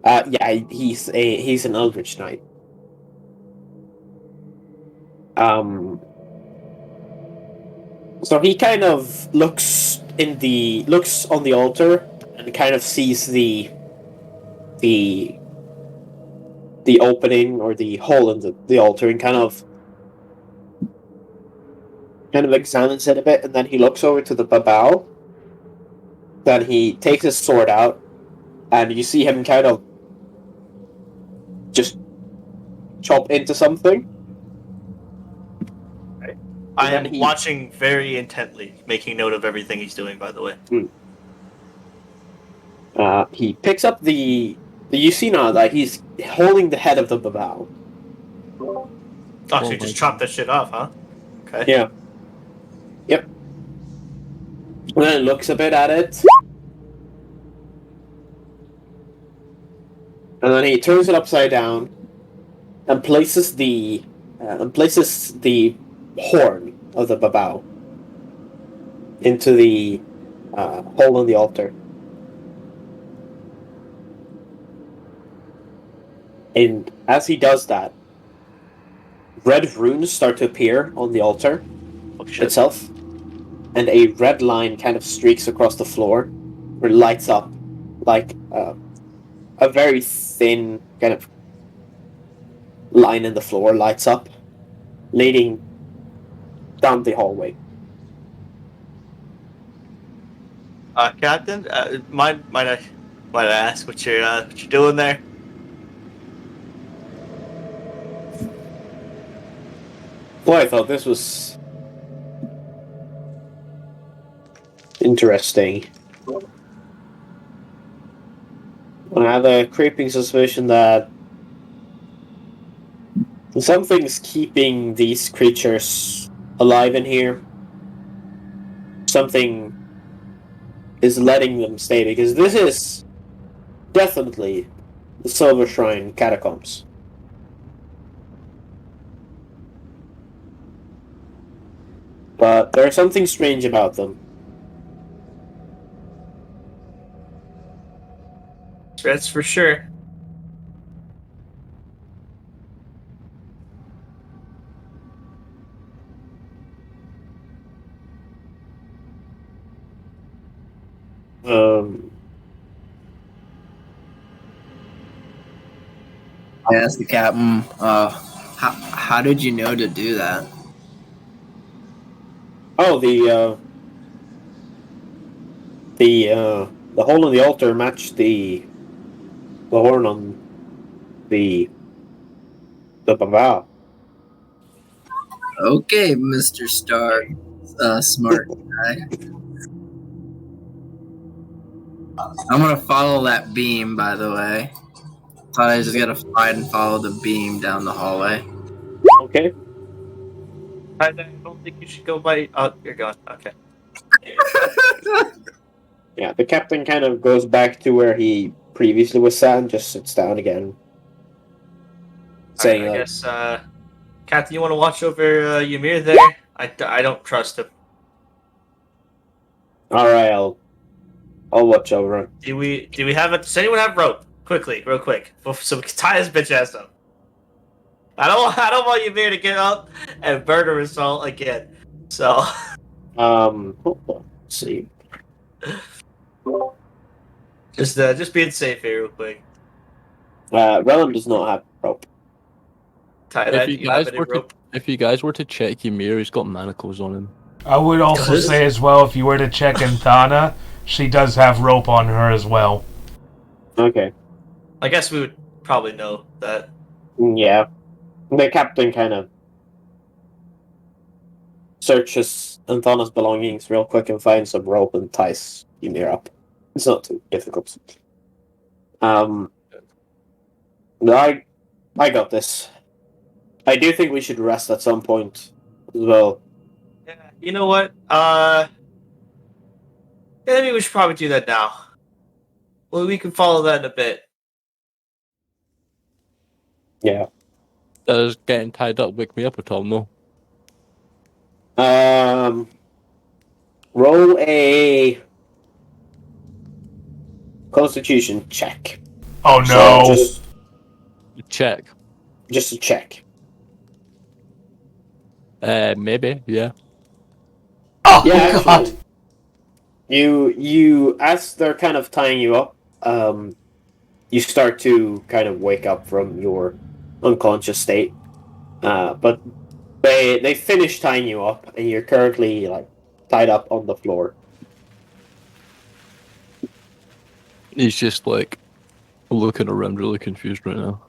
Yeah, he's an Eldritch Knight. So he kind of looks on the altar and kind of sees the opening or the hole in the altar and kind of examines it a bit, and then he looks over to the Babau. Then he takes his sword out, and you see him kind of just chop into something. I am watching very intently, making note of everything he's doing, by the way. He picks up you see now that he's holding the head of the Babau. Oh, so you just chopped that shit off, huh? Okay. Yeah. Yep. And then looks a bit at it. And then he turns it upside down and places the horn of the Babau into the hole in the altar. And as he does that, red runes start to appear on the altar Oh, shit. itself, and a red line kind of streaks across the floor, where it lights up like a very thin kind of line in the floor lights up, leading down the hallway. Captain, might I ask what you're doing there? Boy, I thought this was interesting. I have a creeping suspicion that something's keeping these creatures alive in here. Something is letting them stay, because this is definitely the Silver Shrine catacombs. But there's something strange about them. That's for sure. I asked the captain, how did you know to do that? Oh, the hole in the altar matched the horn on the Babau. Okay, Mr. Stark, smart guy. I'm gonna follow that beam, by the way. Thought I just gotta find and follow the beam down the hallway. Okay. I don't think you should go by. Oh, you're gone. Okay. Yeah, the captain kind of goes back to where he previously was sat and just sits down again. Saying, I like, guess, Captain, you want to watch over Ymir there? I don't trust him. alright, I'll watch over him. Do we have does anyone have rope? Quickly, real quick, so we can tie this bitch ass up. I don't want Ymir to get up and murder us all again. So, Hold on. Let's see. just being safe here, real quick. Relum does not have rope. Tie that. If you guys were to check Ymir, he's got manacles on him. I would also Does? say as well, if you were to check Enthana, she does have rope on her as well. Okay. I guess we would probably know that. Yeah. The captain kind of searches Enthana's belongings real quick and finds some rope and ties Ymir up. It's not too difficult. No, I got this. I do think we should rest at some point as well. Yeah, you know what? Maybe we should probably do that now. Well, we can follow that in a bit. Yeah. Does getting tied up wake me up at all? No. Roll a Constitution check. Oh no! So Check. just a check. Maybe, yeah. Oh Yeah, god! actually, you as they're kind of tying you up, you start to kind of wake up from your unconscious state. But they finish tying you up, and you're currently like tied up on the floor. He's just like looking around, really confused right now.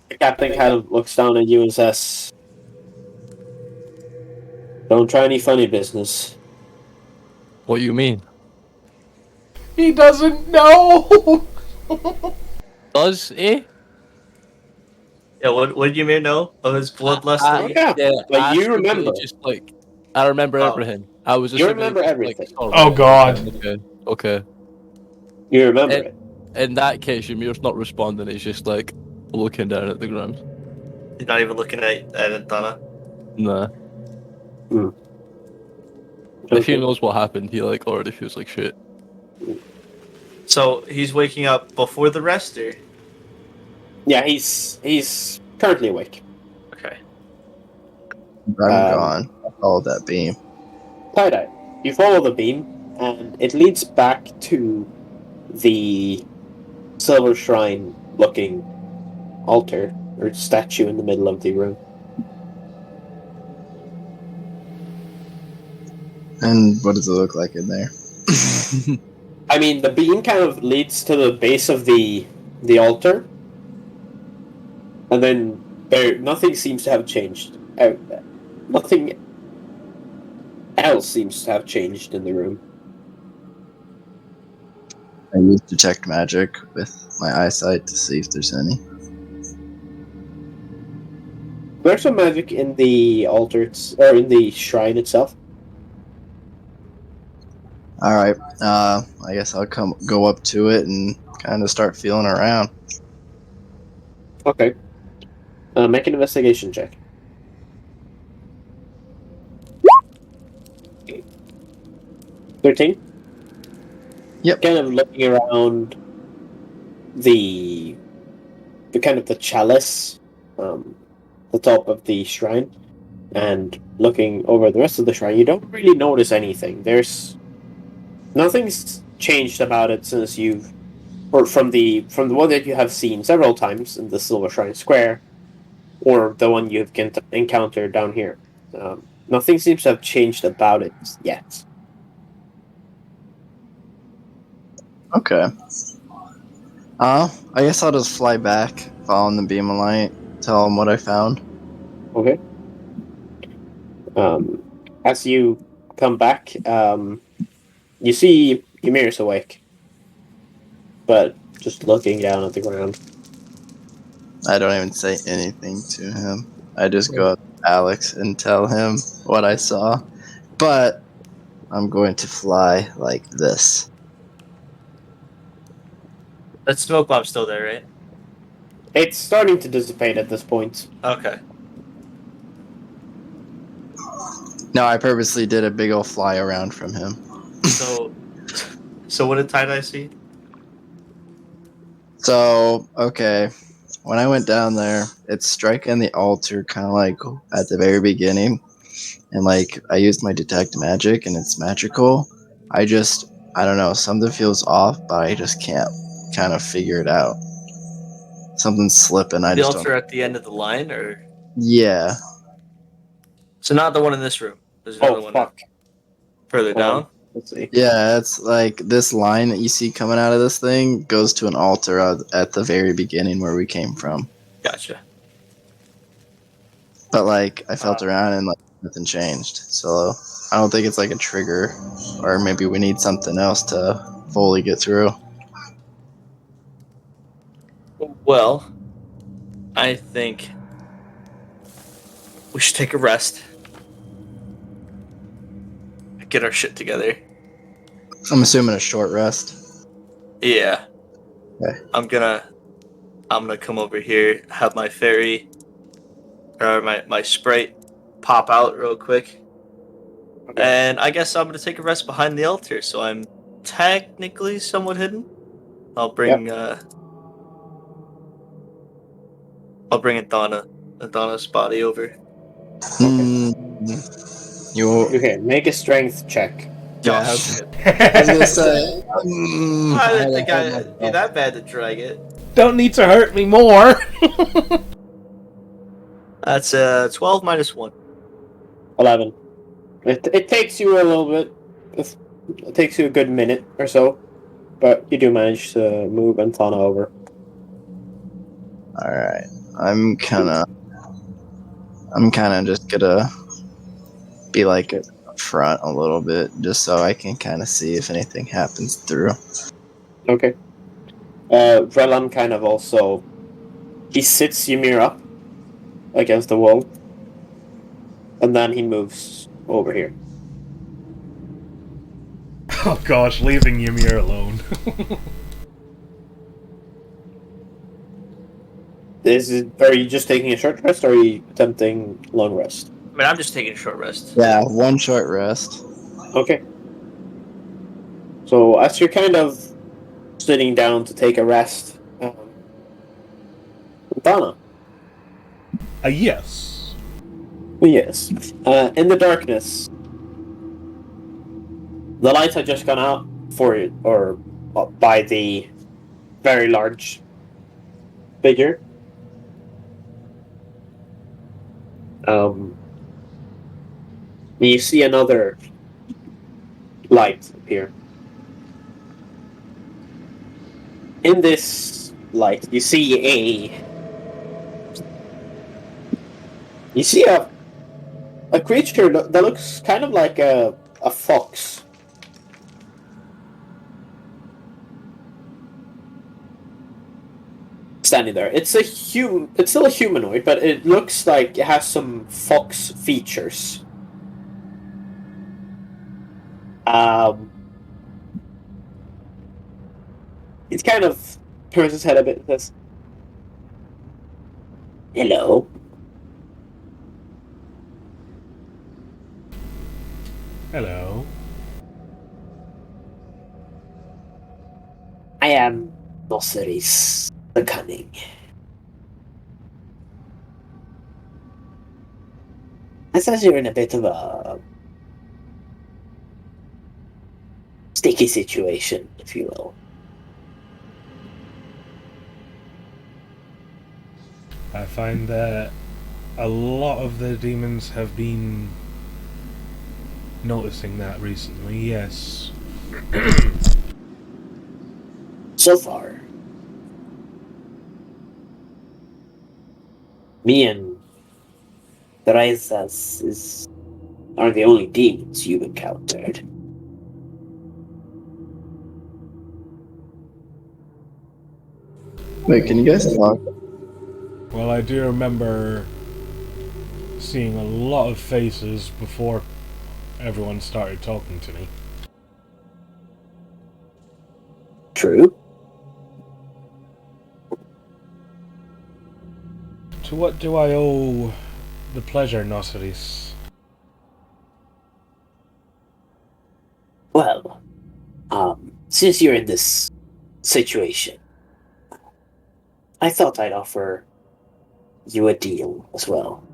The captain kind of looks down at you and says, "Don't try any funny business." What do you mean? He doesn't know! Does he? Yeah, what did Ymir know of his bloodlust? Yeah, like, you Astrally, remember. Just like I remember Oh. everything. I was. You assuming remember it's, everything. Like, Oh, God. Okay. Okay. You remember it. In that case, Ymir's not responding. He's just like looking down at the ground. He's not even looking at Enthana. Nah. If he knows what happened, he like already feels like shit. So he's waking up before the rest, or? Yeah, he's currently awake. Okay. I'm gone. I followed that beam. Tidye, you follow the beam, and it leads back to the silver shrine looking altar or statue in the middle of the room. And what does it look like in there? I mean, the beam kind of leads to the base of the altar, and then nothing seems to have changed. Nothing else seems to have changed in the room. I use detect magic with my eyesight to see if there's any. There's some magic in the altar, or in the shrine itself. All right. I guess I'll go up to it and kind of start feeling around. Okay. Make an investigation check. 13? Yep. Kind of looking around the kind of the chalice, the top of the shrine, and looking over the rest of the shrine, you don't really notice anything. Nothing's changed about it since or from the one that you have seen several times in the Silver Shrine Square, or the one you've encountered down here. Nothing seems to have changed about it yet. Okay. I guess I'll just fly back, following the beam of light, tell them what I found. Okay. As you come back, you see Ymir's awake, but just looking down at the ground. I don't even say anything to him. I just go up to Alex and tell him what I saw. But I'm going to fly like this. That smoke bomb's still there, right? It's starting to dissipate at this point. Okay. No, I purposely did a big old fly around from him. So what did Tidye see? So, okay. When I went down there, it's striking the altar kind of like at the very beginning. And like, I used my detect magic and it's magical. I don't know, something feels off, but I just can't kind of figure it out. Something's slipping. I The just altar don't. at the end of the line, or Yeah. so not the one in this room. There's another Oh, one fuck. further down. Let's see. Yeah, it's like this line that you see coming out of this thing goes to an altar at the very beginning where we came from. Gotcha. But like, I felt around and like nothing changed. So I don't think it's like a trigger, or maybe we need something else to fully get through. Well, I think we should take a rest. Get our shit together. I'm assuming a short rest. Yeah. Okay. I'm gonna come over here, have my fairy or my sprite pop out real quick. Okay. And I guess I'm gonna take a rest behind the altar, so I'm technically somewhat hidden. I'll bring Enthana's body over. Okay, make a strength check. Yeah, Oh, I shit. was gonna say. I didn't think I'd be that bad to drag it. Don't need to hurt me more. That's 12 minus 1. 11. It takes you a little bit. It takes you a good minute or so, but you do manage to move Enthana over. All right, I'm kind of just gonna be like up front a little bit, just so I can kind of see if anything happens through. Okay. Vrelan kind of also... He sits Ymir up against the wall, and then he moves over here. Oh gosh, leaving Ymir alone. Are you just taking a short rest, or are you attempting long rest? I mean, I'm just taking a short rest. Yeah, one short rest. Okay. So as you're kind of sitting down to take a rest, Enthana, Yes. Yes. In the darkness, the lights had just gone out for it, or by the very large figure. You see another light appear. In this light, you see a creature that looks kind of like a fox. Standing there. It's still a humanoid, but it looks like it has some fox features. It kind of turns his head a bit and says, "Hello." Hello. I am Nosseris the Cunning. I says you're in a bit of a sticky situation, if you will. I find that a lot of the demons have been noticing that recently, yes. So far, me and Therezas are the only demons you've encountered. Wait, can you guys talk? Well, I do remember seeing a lot of faces before everyone started talking to me. True. To what do I owe the pleasure, Nosseris? Well, since you're in this situation, I thought I'd offer you a deal as well.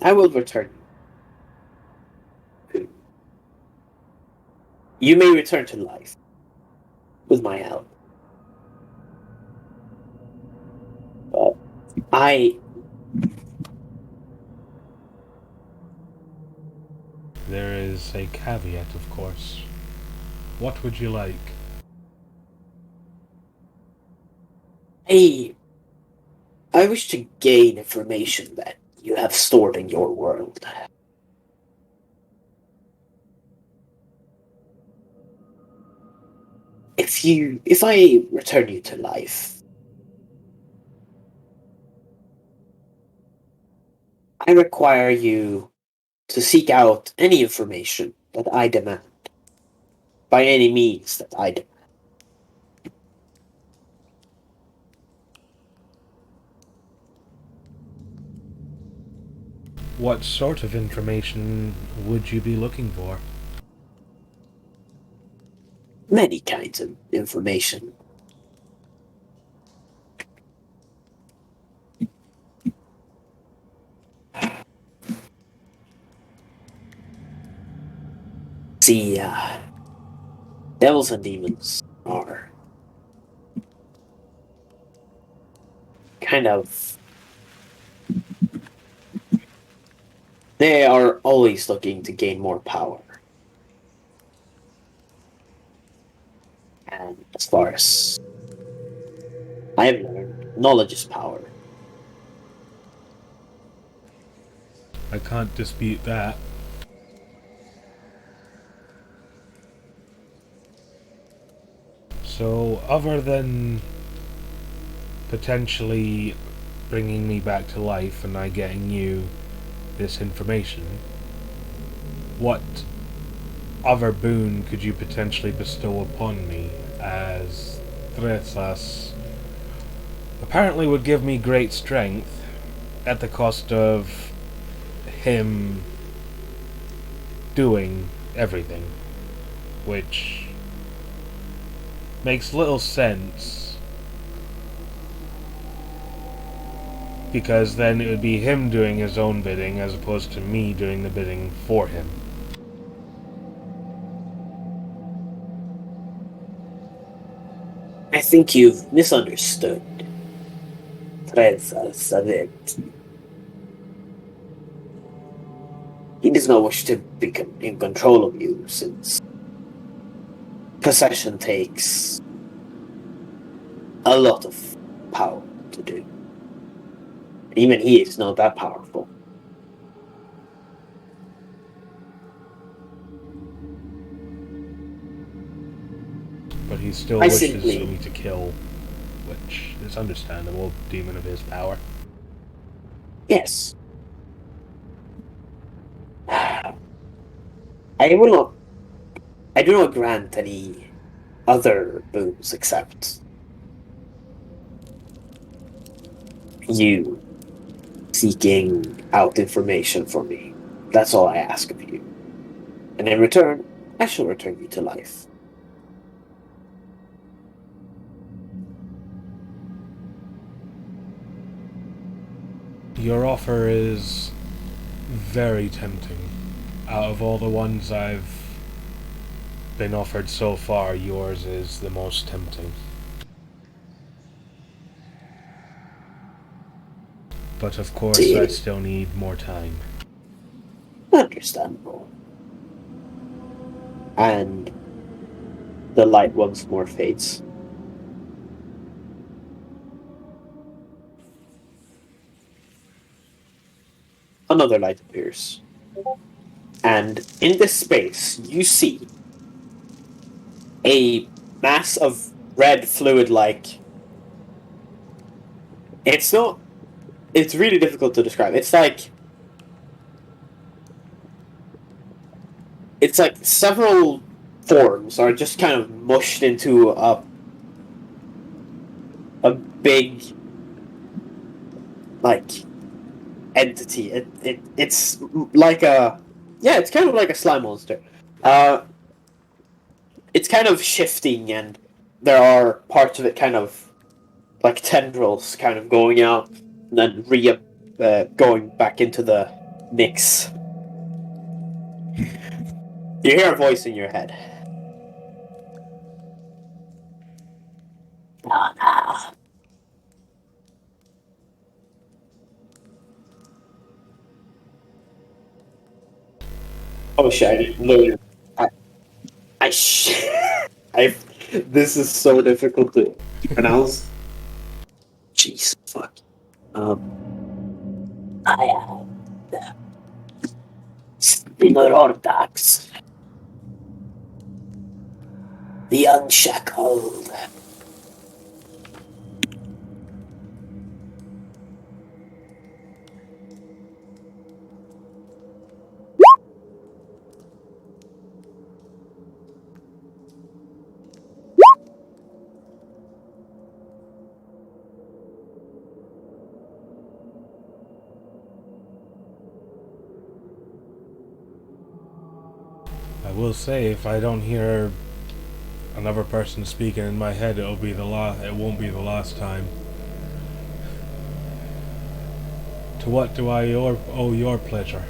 I will return you. You may return to life with my help. But There is a caveat, of course. What would you like? I wish to gain information that you have stored in your world. If I return you to life, I require you to seek out any information that I demand, by any means that I demand. What sort of information would you be looking for? Many kinds of information. See, devils and demons are kind of... They are always looking to gain more power. And as far as I have learned, knowledge is power. I can't dispute that. So, other than potentially bringing me back to life and I getting you this information, what other boon could you potentially bestow upon me, as Threthas apparently would give me great strength at the cost of him doing everything, which makes little sense. Because then it would be him doing his own bidding as opposed to me doing the bidding for him. I think you've misunderstood. Ixaefrith. He does not wish to be in control of you, since possession takes a lot of power to do. Even he is not that powerful. But he still I wishes simply- me to kill, which is understandable, demon of his power. Yes. I will not. I do not grant any other boons except you seeking out information for me. That's all I ask of you. And in return, I shall return you to life. Your offer is very tempting. Out of all the ones I've been offered so far, yours is the most tempting. But of course, I still need more time. Understandable. And the light once more fades. Another light appears. And in this space, you see a mass of red fluid like. It's not. It's really difficult to describe. It's like several forms are just kind of mushed into a big like entity. It's like a it's kind of like a slime monster. It's kind of shifting, and there are parts of it kind of like tendrils kind of going out and then going back into the mix. You hear a voice in your head. Enthana. Oh shit! No, I. This is so difficult to pronounce. Jeez, fuck. I am the Splinter, the Unshackled. I will say, if I don't hear another person speaking in my head, it won't be the last time. To what do I owe your pleasure?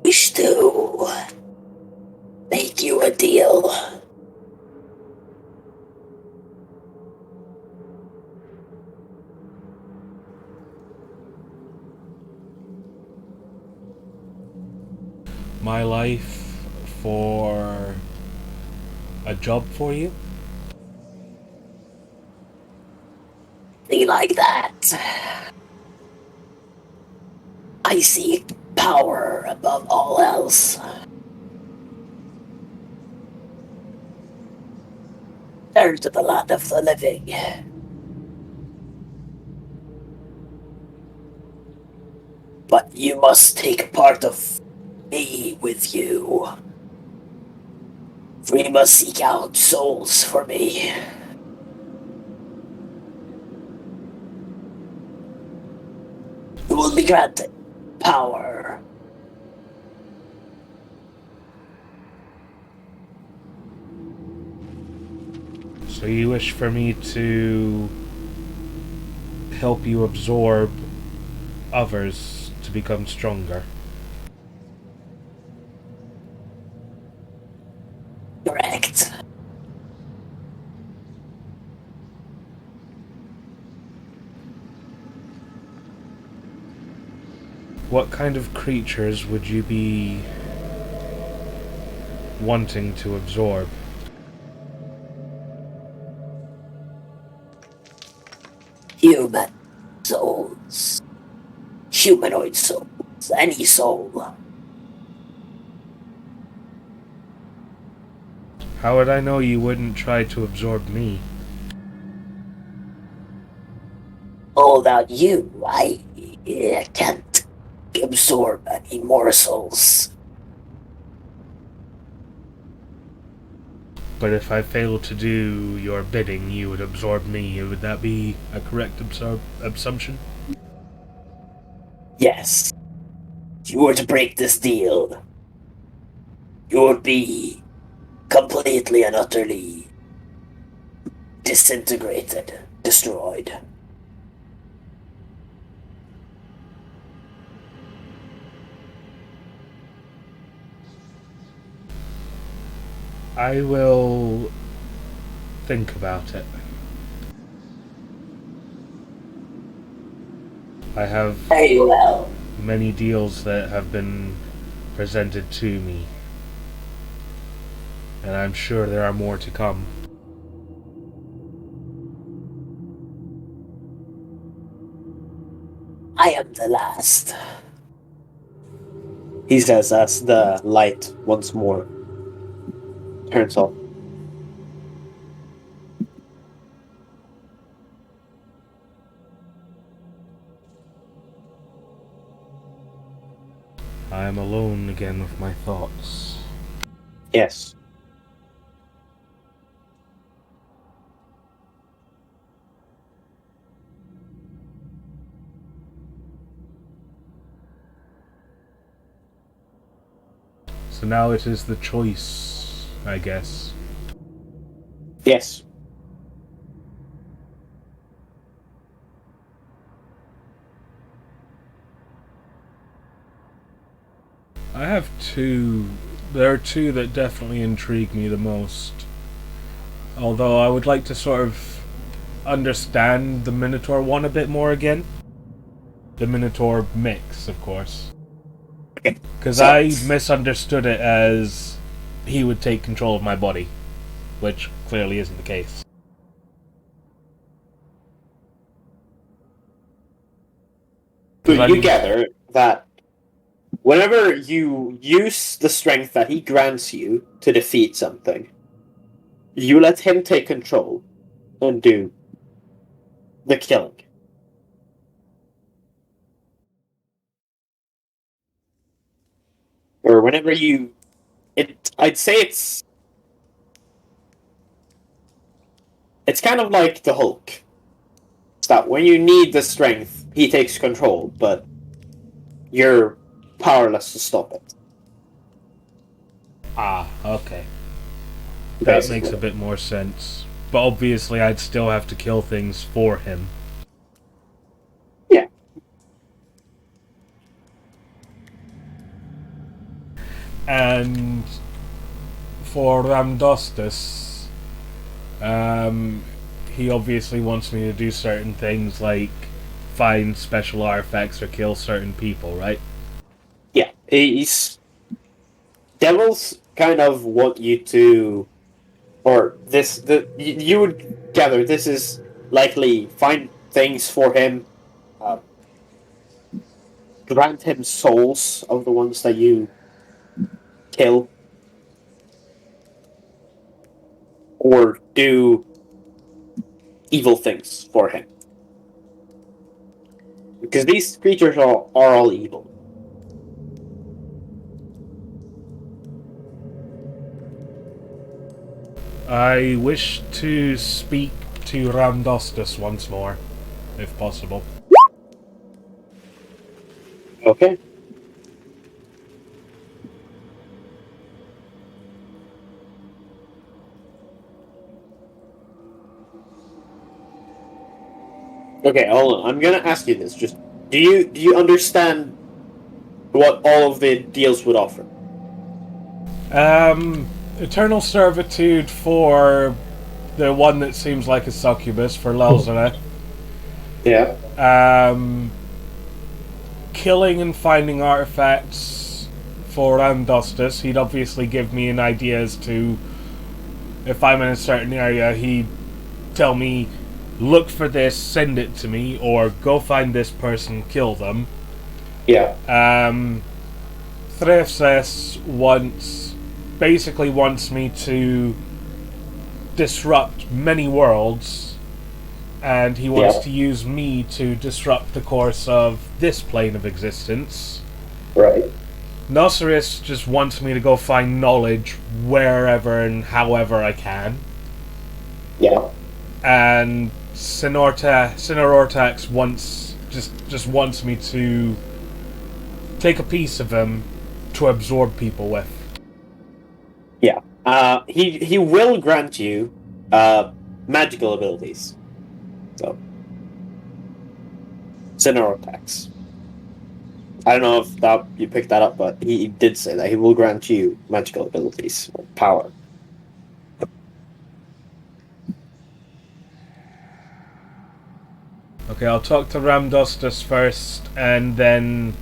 Wish to make you a deal. My life for a job for you? Be like that. I seek power above all else. Turn to the land of the living. But you must take part of me with you. For you must seek out souls for me. You will be granted power. So you wish for me to help you absorb others to become stronger? Correct. What kind of creatures would you be wanting to absorb? Human souls. Humanoid souls. Any soul. How would I know you wouldn't try to absorb me? All about you. I can't absorb any morsels. But if I fail to do your bidding, you would absorb me. Would that be a correct assumption? Yes. If you were to break this deal, you would be completely and utterly disintegrated, destroyed. I will think about it. I have Very well. many deals that have been presented to me, and I'm sure there are more to come. I am the last. He says as the light once more turns off. I am alone again with my thoughts. Yes. So now it is the choice, I guess. Yes. I have two. There are two that definitely intrigue me the most. Although I would like to sort of understand the Minotaur one a bit more again. The Minotaur mix, of course. Because So- I misunderstood it as he would take control of my body, which clearly isn't the case. So 'Cause I you mean- gather that whenever you use the strength that he grants you to defeat something, you let him take control and do the killing. Or whenever you... I'd say it's kind of like the Hulk. It's that when you need the strength, he takes control, but you're powerless to stop it. Ah, okay. That Basically. makes a bit more sense. But obviously I'd still have to kill things for him. Yeah. And for Ramdostus, he obviously wants me to do certain things like find special artifacts or kill certain people, right? Yeah. He's... Devils kind of want you to... Or you would gather this is likely find things for him, grant him souls of the ones that you kill, or do evil things for him. Because these creatures are all evil. I wish to speak to Ramdostus once more, if possible. Okay. Okay, hold on. I'm gonna ask you this. Just do you understand what all of the deals would offer? Eternal servitude for the one that seems like a succubus for Lelzana. Yeah. Killing and finding artifacts for Ramdostus. He'd obviously give me an idea as to if I'm in a certain area, he'd tell me, look for this, send it to me, or go find this person, kill them. Yeah. Threfses basically wants me to disrupt many worlds, and he wants to use me to disrupt the course of this plane of existence. Right. Noceris just wants me to go find knowledge wherever and however I can. Yeah. And Sinorortax just wants me to take a piece of him to absorb people with. Yeah. He will grant you magical abilities. So Sinorortax. I don't know if you picked that up, but he did say that he will grant you magical abilities or power. Okay, I'll talk to Ramdostus first, and then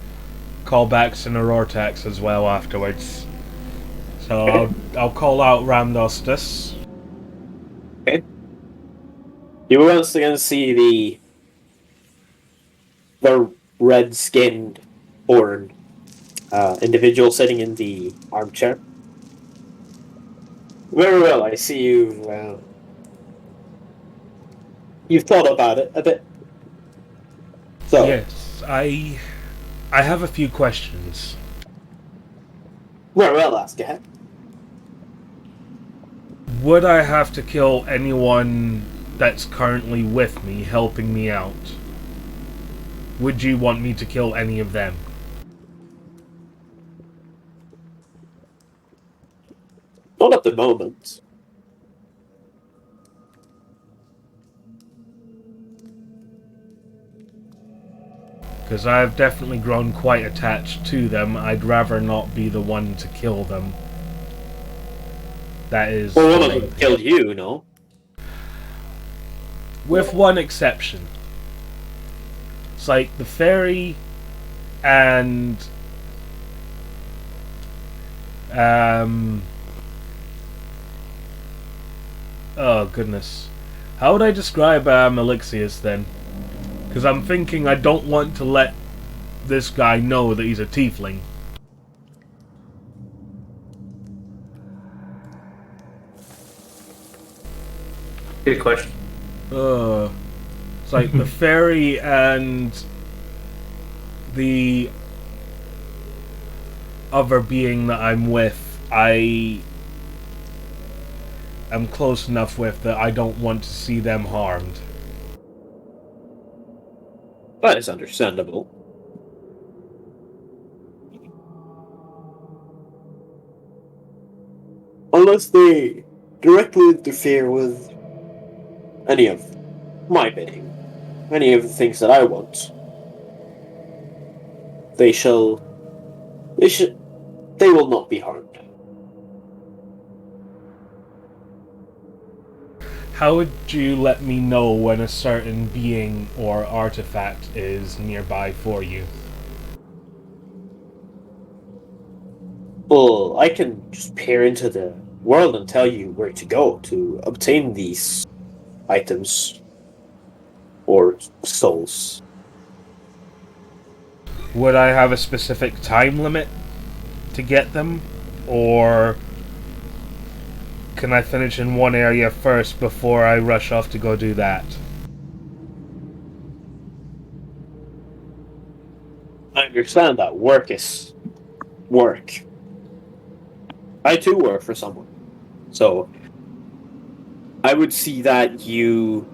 call back Sinorortax as well afterwards. So I'll call out Ramdostus. Okay. You will once again see the red-skinned, horned individual sitting in the armchair. Very well, I see you've thought about it a bit. So Yes, I have a few questions. very well, ask ahead. Would I have to kill anyone that's currently with me, helping me out? Would you want me to kill any of them? Not at the moment. Because I've definitely grown quite attached to them. I'd rather not be the one to kill them. That is... Well, one of them killed you, no? With one exception. It's like the fairy and... Oh, goodness. How would I describe Alyxius then? Because I'm thinking I don't want to let this guy know that he's a tiefling. Good question. It's like the fairy and the other being that I'm with, I am close enough with that I don't want to see them harmed. That is understandable. Unless they directly interfere with any of my bidding, any of the things that I want, they will not be harmed. How would you let me know when a certain being or artifact is nearby for you? Well, I can just peer into the world and tell you where to go to obtain these items or souls. Would I have a specific time limit to get them? Or can I finish in one area first before I rush off to go do that? I understand that work is work. I too work for someone. So I would see that you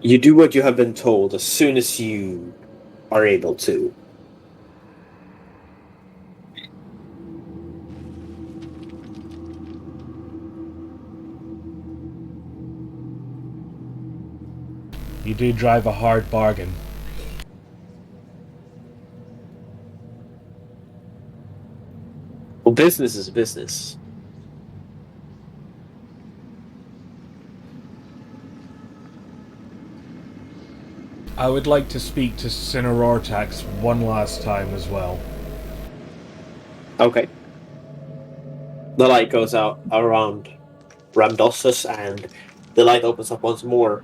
do what you have been told as soon as you are able to. You do drive a hard bargain. Well, business is business. I would like to speak to Cinerortax one last time as well. Okay. The light goes out around Ramdossus, and the light opens up once more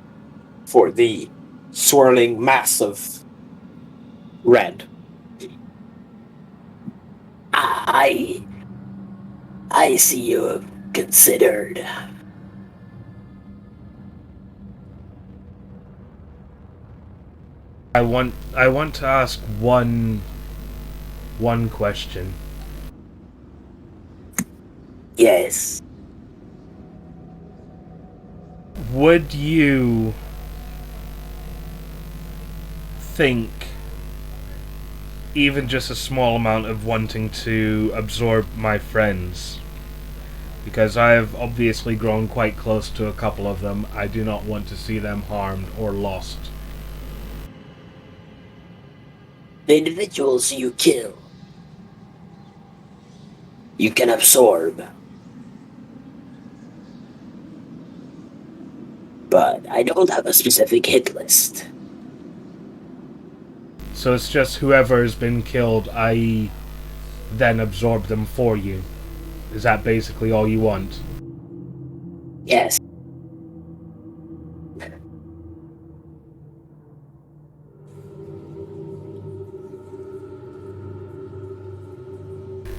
for the swirling mass of red. I see you have considered. I want to ask one question. Yes. Would you think even just a small amount of wanting to absorb my friends? Because I have obviously grown quite close to a couple of them. I do not want to see them harmed or lost. The individuals you kill, you can absorb. But I don't have a specific hit list. So it's just whoever has been killed, I then absorb them for you. Is that basically all you want? Yes.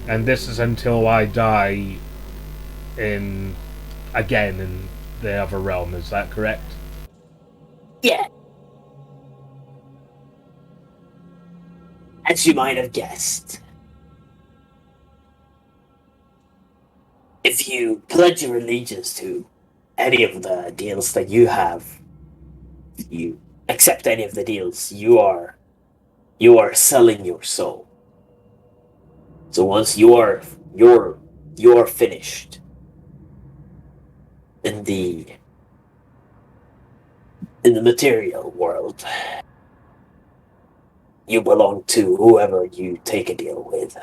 And this is until I die again in the other realm, is that correct? Yeah. As you might have guessed, if you pledge your allegiance to any of the deals that you have, if you accept any of the deals, you are selling your soul. So once you're finished in the material world, you belong to whoever you take a deal with.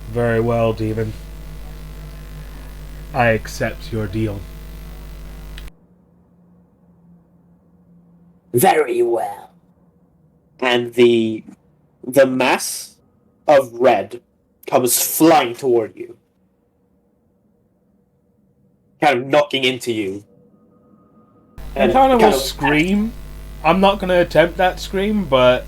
Very well, Demon. I accept your deal. Very well. And the mass of red comes flying toward you, kind of knocking into you. Enthana will scream. I'm not going to attempt that scream, but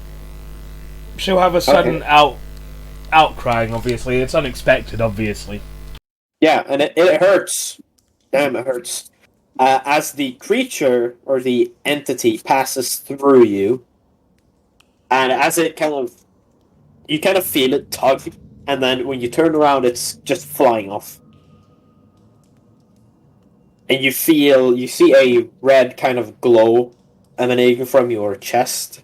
she'll have a sudden outcrying, obviously. It's unexpected, obviously. Yeah, and it hurts. Damn, it hurts. As the creature or the entity passes through you, and as it you kind of feel it tug, and then when you turn around, it's just flying off. And you see a red kind of glow emanating from your chest.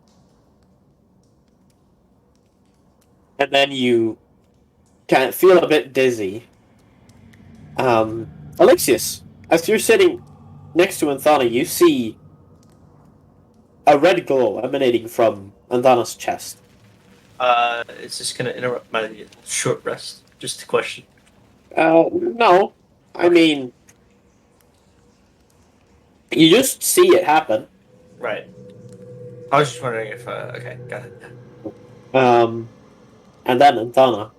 And then you kind of feel a bit dizzy. Alyxius, as you're sitting next to Enthana, you see a red glow emanating from Anthana's chest. Is this gonna interrupt my short rest? Just a question. No. I mean, you just see it happen. Right. I was just wondering if. Okay, got it. And then Enthana,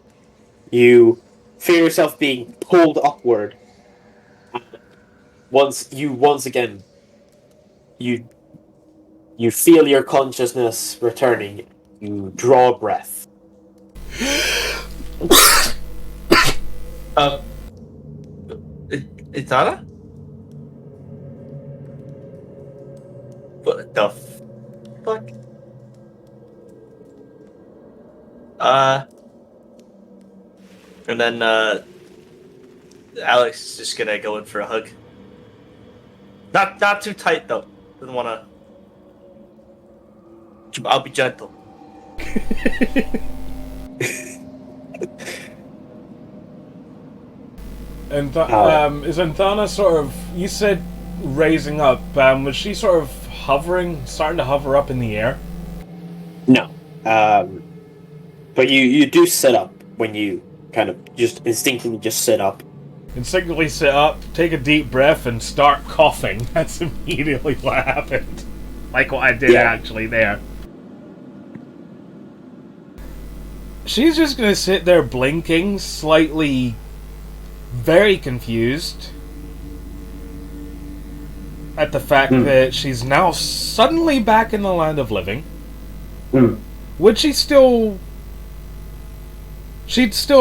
you feel yourself being pulled upward. And once again, you feel your consciousness returning. You draw a breath. Enthana? What the fuck? And then Alex is just gonna go in for a hug. Not too tight though. Doesn't wanna. I'll be gentle. And is Enthana sort of? You said raising up. Was she sort of hovering, starting to hover up in the air? No. But you do sit up when you kind of just instinctively just sit up. Instinctively sit up, take a deep breath, and start coughing. That's immediately what happened. Like what I did actually there. She's just gonna sit there blinking, slightly very confused at the fact that she's now suddenly back in the land of living. Would she'd still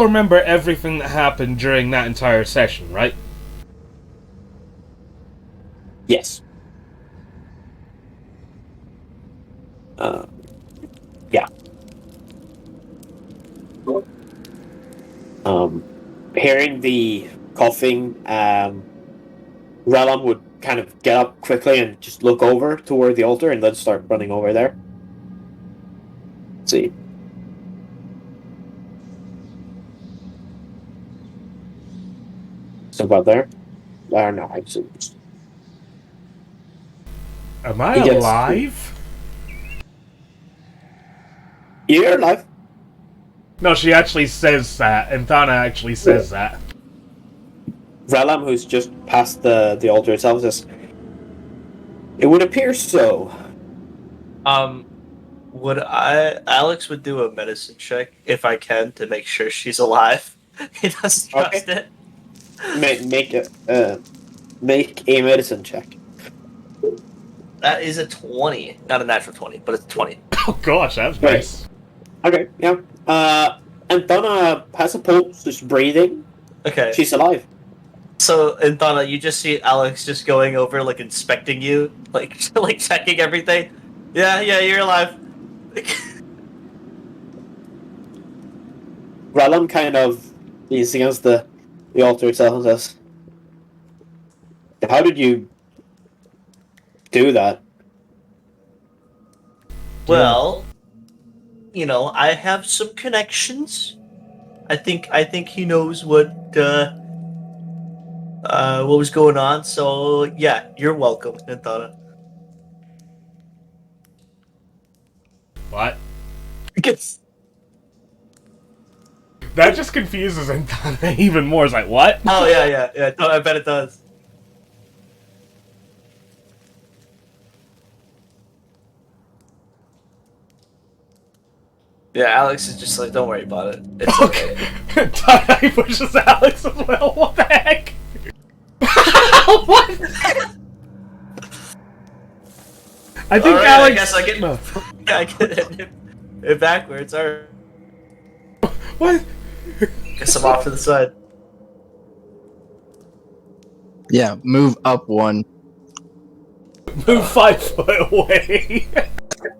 remember everything that happened during that entire session, right? Yes. Yeah. Hearing the coughing, Relam would kind of get up quickly and just look over toward the altar and then start running over there. Let's see. So about there? No, I just... Am I Yes. alive? You're alive. No, she actually says that. Enthana actually says that. Relam, who's just past the altar itself, says, "It would appear so." Alex would do a medicine check if I can to make sure she's alive. He doesn't trust it. Make a medicine check. That is a 20, not a natural 20, but it's 20. Oh gosh, that's nice. Okay, yeah. Enthana has a pulse, just breathing. Okay. She's alive. So, Enthana, you just see Alex just going over, like, inspecting you, like checking everything. Yeah, you're alive. Relam kind of leans against the altar itself and says, "How did you do that?" Well, I have some connections. I think he knows what was going on. So yeah, you're welcome, Enthana. What? Because That just confuses Enthana even more. It's like, what? oh yeah. No, I bet it does. Yeah, Alex is just like, don't worry about it. It's okay. Tidye pushes Alex as well. What the heck? What? I think Alright, Alex. I guess I get. No. Yeah, I get it backwards. Alright. What? Guess I'm off to the side. Yeah, move up one. Move 5 foot away.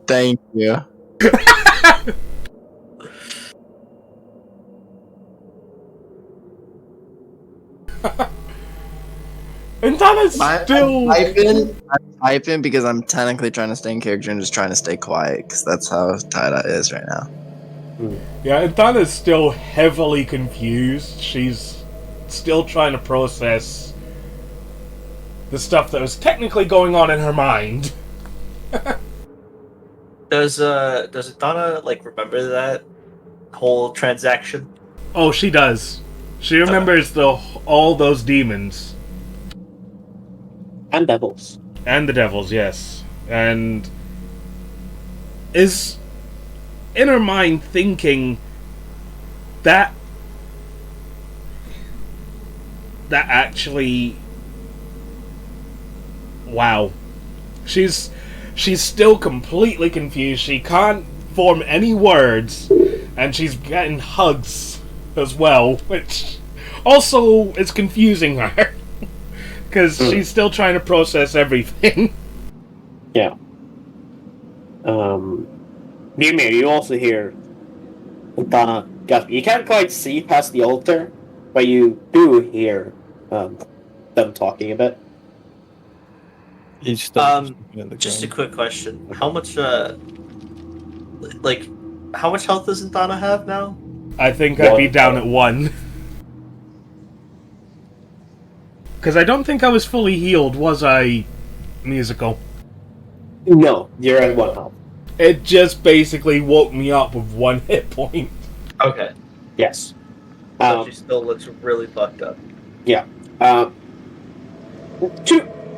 Thank you. Enthana's still. I'm typing because I'm technically trying to stay in character and just trying to stay quiet because that's how Tidye is right now. Yeah, Enthana's still heavily confused. She's still trying to process the stuff that was technically going on in her mind. Does Enthana remember that whole transaction? Oh, she does. She remembers all those demons. And devils. And the devils, yes. And is in her mind thinking that actually, wow. She's still completely confused. She can't form any words, and she's getting hugs as well, which also is confusing her. Because she's still trying to process everything. Yeah. Ymir, you also hear Enthana gasp. You can't quite see past the altar, but you do hear them talking a bit. He's still at the Just a ground. quick question: how much health does Enthana have now? I think I'd be down at 1. Because I don't think I was fully healed, was I, Musical? No, you're at 1 health. It just basically woke me up with 1 hit point. Okay. Yes. But she still looks really fucked up. Yeah.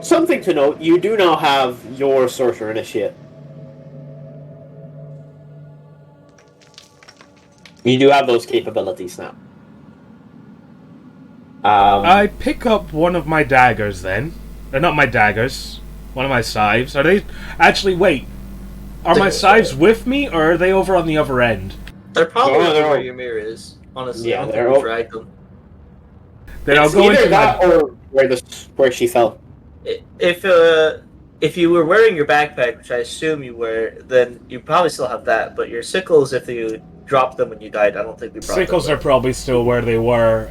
Something to note, you do now have your Sorcerer Initiate. You do have those capabilities now. I pick up one of my daggers then. Not my daggers. One of my scythes. Are they... Actually, wait. Are my scythes with me, or are they over on the other end? They're probably No, they're over where all- Ymir is. Honestly, Yeah, I don't they're think we all- dragged them. Then I'll It's go either into that my... or where she fell. If you were wearing your backpack, which I assume you were, then you probably still have that. But your sickles, if you dropped them when you died, I don't think we brought Sickles them. are probably still where they were.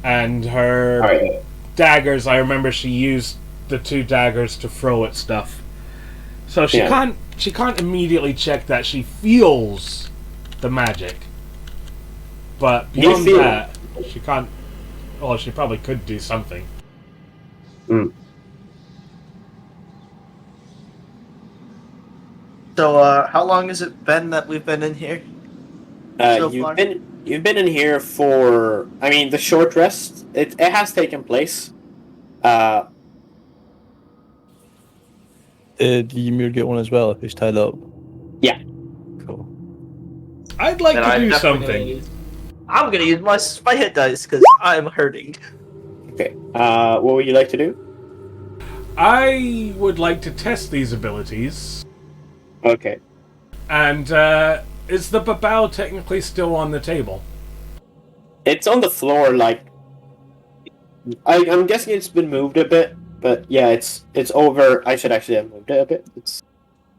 And her Alright. daggers, I remember she used the 2 daggers to throw at stuff. So she can't immediately check that she feels the magic. But beyond feel that, she can't... Well, she probably could do something. So, how long has it been that we've been in here? So far? You've been in here for... I mean, the short rest, it has taken place. Did Ymir get one as well if he's tied up? Yeah. Cool. I'd like Then to I'm do definitely something. I'm gonna use my hit dice because I'm hurting. Okay. What would you like to do? I would like to test these abilities. Okay. And, is the Babau technically still on the table? It's on the floor, like... I'm guessing it's been moved a bit, but yeah, it's over... I should actually have moved it a bit. It's,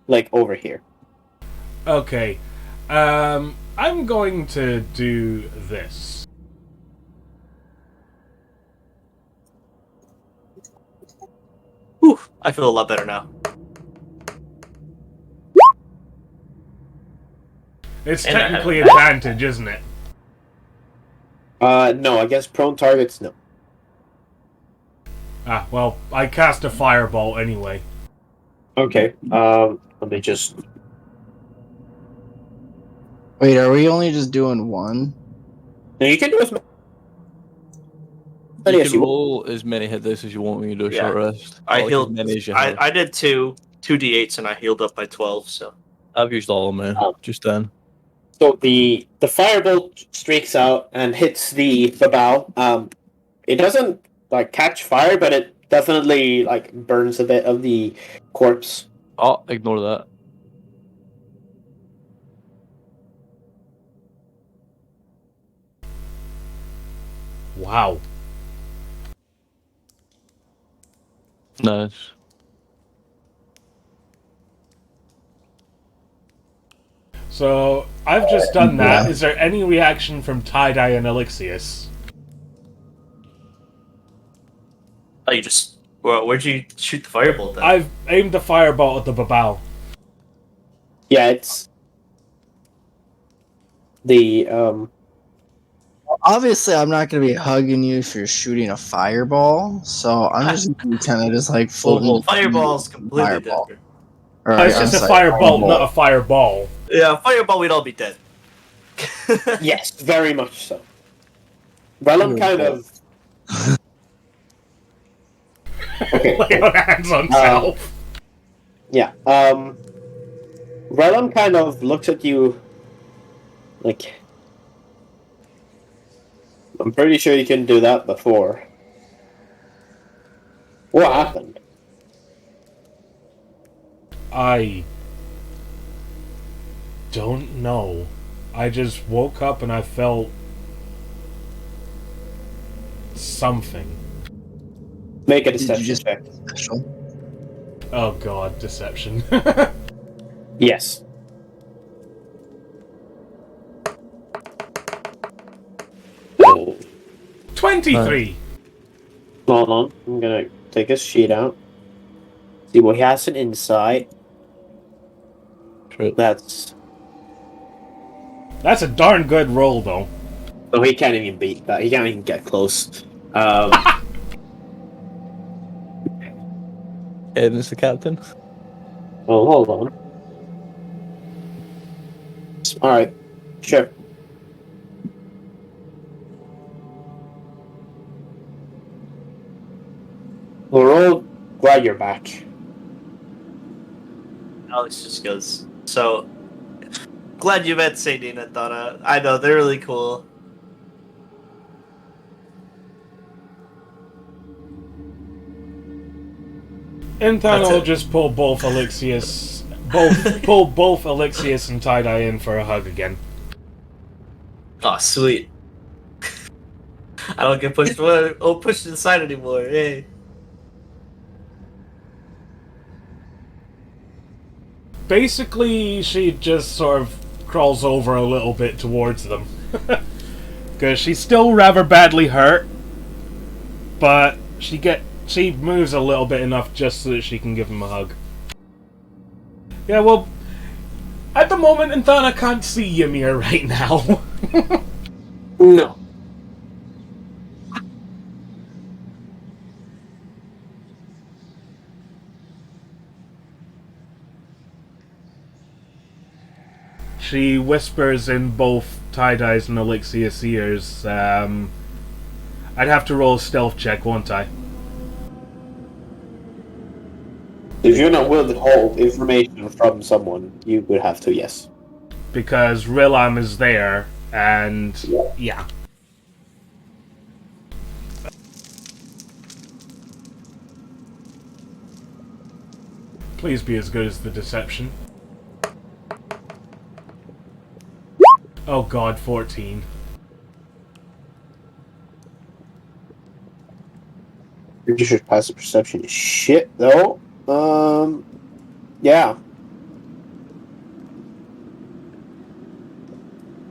like, over here. Okay. I'm going to do this. Whew, I feel a lot better now. It's And I have- technically advantage, isn't it? No, I guess prone targets, no. Ah, well, I cast a fireball anyway. Okay, let me just... Wait, are we only just doing one? No, you can do as many You as can you want. roll as many hit dice as you want when you do a Yeah. short rest. I Like, healed. as many as you have. I did two d8s and I healed up by 12. So I've used all of them, just then. So the firebolt streaks out and hits the Babau. It doesn't like catch fire, but it definitely like burns a bit of the corpse. Oh, ignore that. Wow. Nice. So, I've just done that. Is there any reaction from Tidye and Alyxius? oh, you just where'd you shoot the firebolt then? I've aimed the fireball at the Babau. Yeah, it's the Obviously, I'm not going to be hugging you if you're shooting a fireball, so I'm just kind of just like floating. well, fireball's completely Fireball. different. Alright, It's just I'm a sorry, fireball, not a fireball. Yeah, fireball, we'd all be dead. yes, very much so. Relum kind of okay. Lay on hands on self. Yeah. Relum kind of looks at you like, I'm pretty sure you couldn't do that before. What happened? I don't know. I just woke up and I felt something. Make a Did you deception just check. special? Oh god, deception. Yes. Oh. 23! Hold on. I'm gonna take his sheet out. See what he has an insight. True. That's... That's a darn good roll, though. Oh, he can't even beat that. He can't even get close. Ed is the captain. Oh, hold on. Alright, sure. We're all glad you're back. Alex just goes, so glad you met Sadie and Enthana. I know, they're really cool. Enthana That's will it. just pull both Alyxius and Tidye in for a hug again. Oh, sweet. I don't get pushed pushed to the side anymore. Hey. Basically, she just sort of crawls over a little bit towards them. Because she's still rather badly hurt, but she moves a little bit enough just so that she can give him a hug. Yeah, well, at the moment, Enthana can't see Ymir right now. No. She whispers in both Tidye's and Alyxius' ears, I'd have to roll a stealth check, won't I? If you're not willing to hold information from someone, you would have to, yes. Because Rillam is there, and yeah. Please be as good as the deception. Oh god, 14. Pretty sure passive perception is shit, though. Yeah.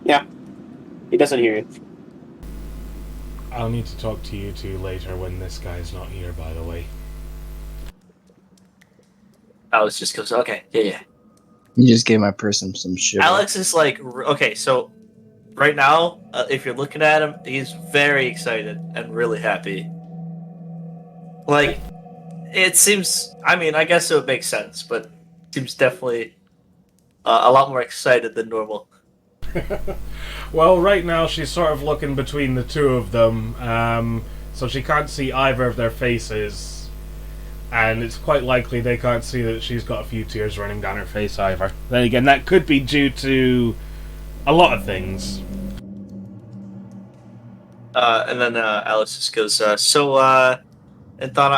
Yeah. He doesn't hear you. I'll need to talk to you two later when this guy's not here, by the way. Alex just goes, okay, yeah. You just gave my person some shit. Alex is like, okay, so right now, if you're looking at him, he's very excited and really happy. Like, it seems, I mean, I guess it would make sense, but seems definitely a lot more excited than normal. Well, right now she's sort of looking between the two of them, so she can't see either of their faces. And it's quite likely they can't see that she's got a few tears running down her face either. Then again, that could be due to a lot of things. And then Alex just goes, Enthana,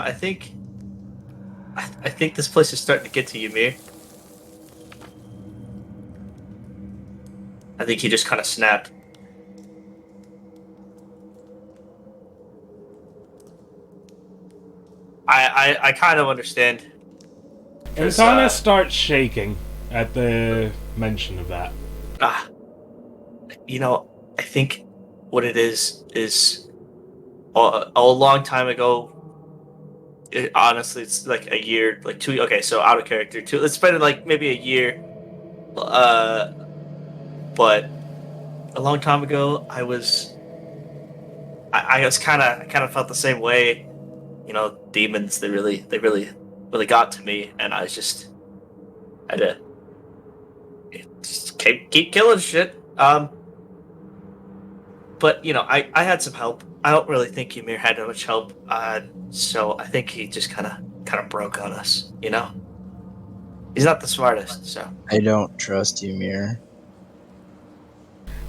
I think this place is starting to get to Ymir. I think he just kind of snapped. I kind of understand. Enthana starts shaking at the mention of that. You know, I think what it is a long time ago. Honestly, it's like a year, like 2. Okay, so out of character. It's been like maybe a year. But a long time ago, I was kind of felt the same way. You know, demons. They really got to me, and I just had to just keep killing shit. But you know, I had some help. I don't really think Ymir had much help. So I think he just kind of broke on us. You know, he's not the smartest. So I don't trust you, Ymir.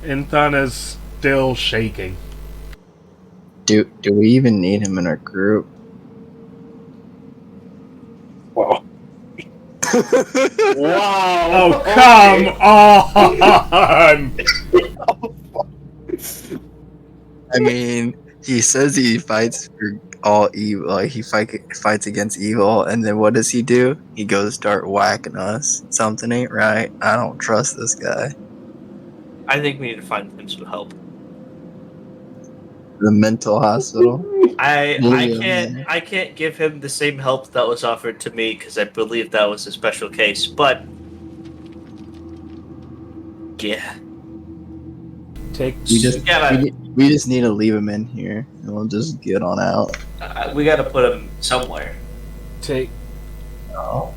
Enthana's still shaking. Do we even need him in our group? Wow. Wow. Oh, come on! I mean, he says he fights for all evil. Like, he fights against evil, and then what does he do? He goes start whacking us. Something ain't right. I don't trust this guy. I think we need to find him some help. The mental hospital. I can't give him the same help that was offered to me because I believe that was a special case. But yeah, We just need to leave him in here, and we'll just get on out. we got to put him somewhere. Take. No.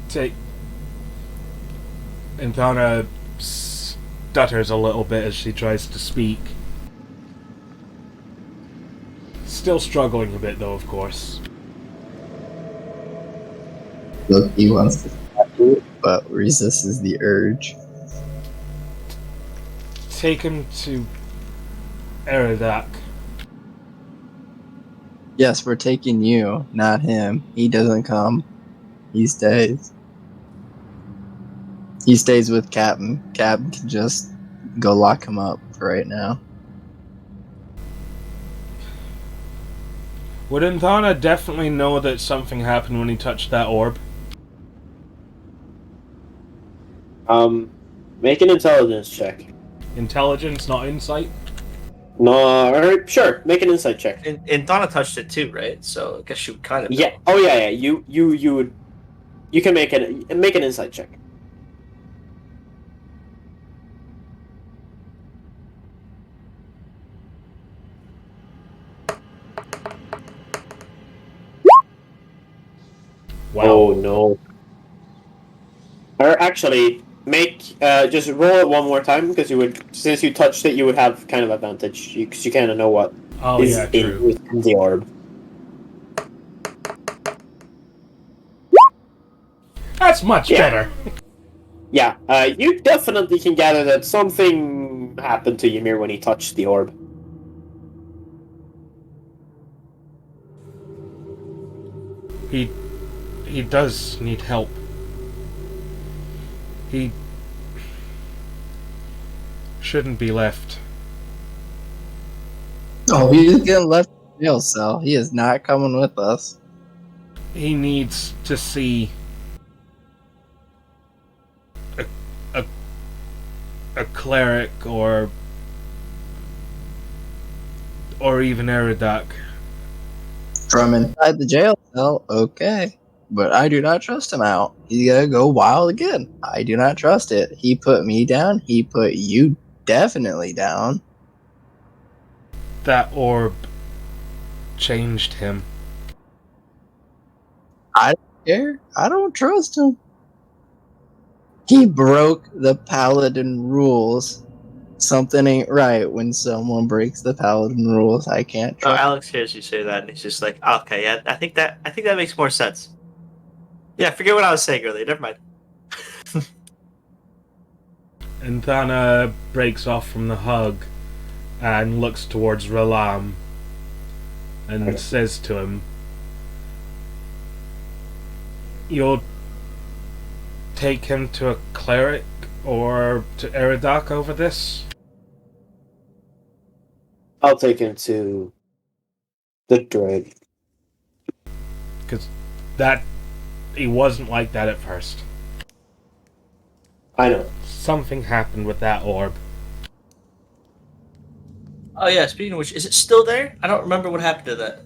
Enthana stutters a little bit as she tries to speak. Still struggling a bit, though, of course. Look, he wants to stab you, but resists the urge. Take him to Eridak. Yes, we're taking you, not him. He doesn't come. He stays. He stays with Captain. Captain can just go lock him up for right now. Would Enthana definitely know that something happened when he touched that orb? Make an intelligence check. Intelligence, not insight? No, or, sure. Make an insight check. And Donna touched it too, right? So I guess you would kind of know. Yeah. Oh yeah. You would. You can make an insight check. Wow. Oh no. Or actually, make just roll it one more time because since you touched it, you would have kind of advantage because you kind of know what Oh, is yeah, true. in the orb. That's much Yeah. better. Yeah, you definitely can gather that something happened to Ymir when he touched the orb. He does need help. He shouldn't be left. Oh, he's getting left in the jail cell. He is not coming with us. He needs to see a cleric or even Eridak. From inside the jail cell, okay. But I do not trust him out. He's gonna go wild again. I do not trust it. He put me down. He put you definitely down. That orb changed him. I don't care. I don't trust him. He broke the paladin rules. Something ain't right when someone breaks the paladin rules. I can't Oh, trust. Alex hears you say that, and he's just like, "Okay, yeah, I think that makes more sense." Yeah, forget what I was saying earlier. Never mind. Enthana breaks off from the hug and looks towards Ralam and says to him, "You'll take him to a cleric or to Eridak over this?" I'll take him to the droid. Because he wasn't like that at first. I know. Something happened with that orb. Oh yeah, speaking of which, is it still there? I don't remember what happened to that.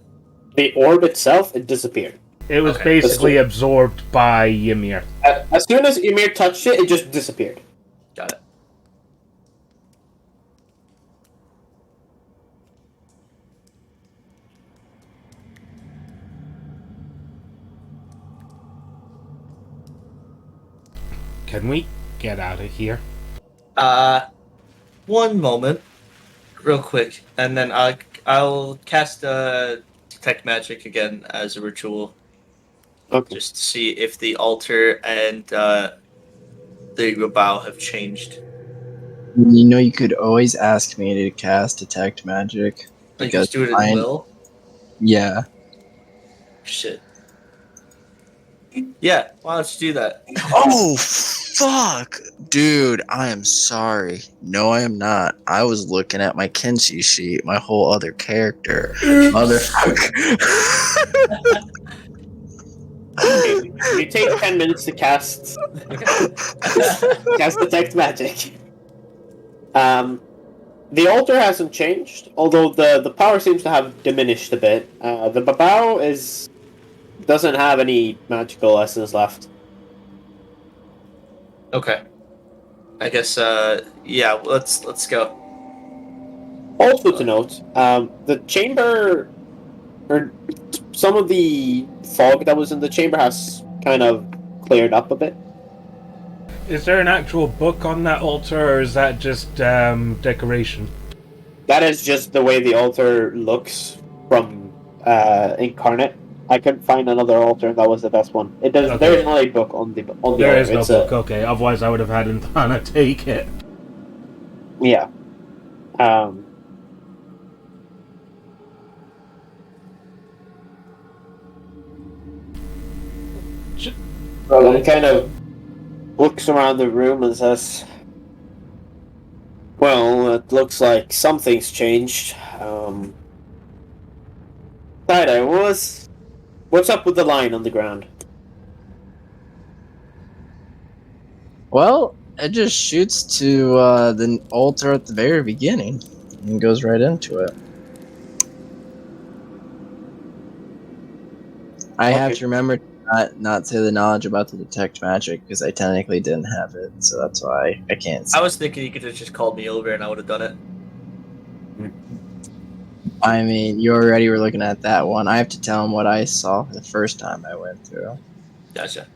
The orb itself, it disappeared. It was Okay. basically absorbed by Ymir. As soon as Ymir touched it, it just disappeared. Got it. Can we get out of here? One moment, real quick, and then I'll cast detect magic again as a ritual, Okay. just to see if the altar and the Babau have changed. You know, you could always ask me to cast detect magic. Like Because just do it at mine- will. Yeah. Shit. Yeah, why don't you do that? Oh, fuck! Dude, I am sorry. No, I am not. I was looking at my Kenshi sheet, my whole other character. Motherfucker. Okay, you take 10 minutes to cast detect magic. The altar hasn't changed, although the power seems to have diminished a bit. The Babau doesn't have any magical essence left. Okay. I guess yeah, let's go. Also to note, the chamber, or some of the fog that was in the chamber has kind of cleared up a bit. Is there an actual book on that altar, or is that just decoration? That is just the way the altar looks from Incarnate. I couldn't find another altar. That was the best one. It does. Okay. There is not a book on the altar. There is no It's book. Okay, otherwise I would have had Enthana take it. Yeah. Well, he kind of looks around the room and says, "Well, it looks like something's changed. Tidye, what's up with the line on the ground?" Well, it just shoots to the altar at the very beginning and goes right into it. I have Okay. to remember to not say the knowledge about the detect magic because I technically didn't have it, so that's why I can't say. I was thinking you could have just called me over and I would have done it. I mean, you already were looking at that one. I have to tell him what I saw the first time I went through. Gotcha.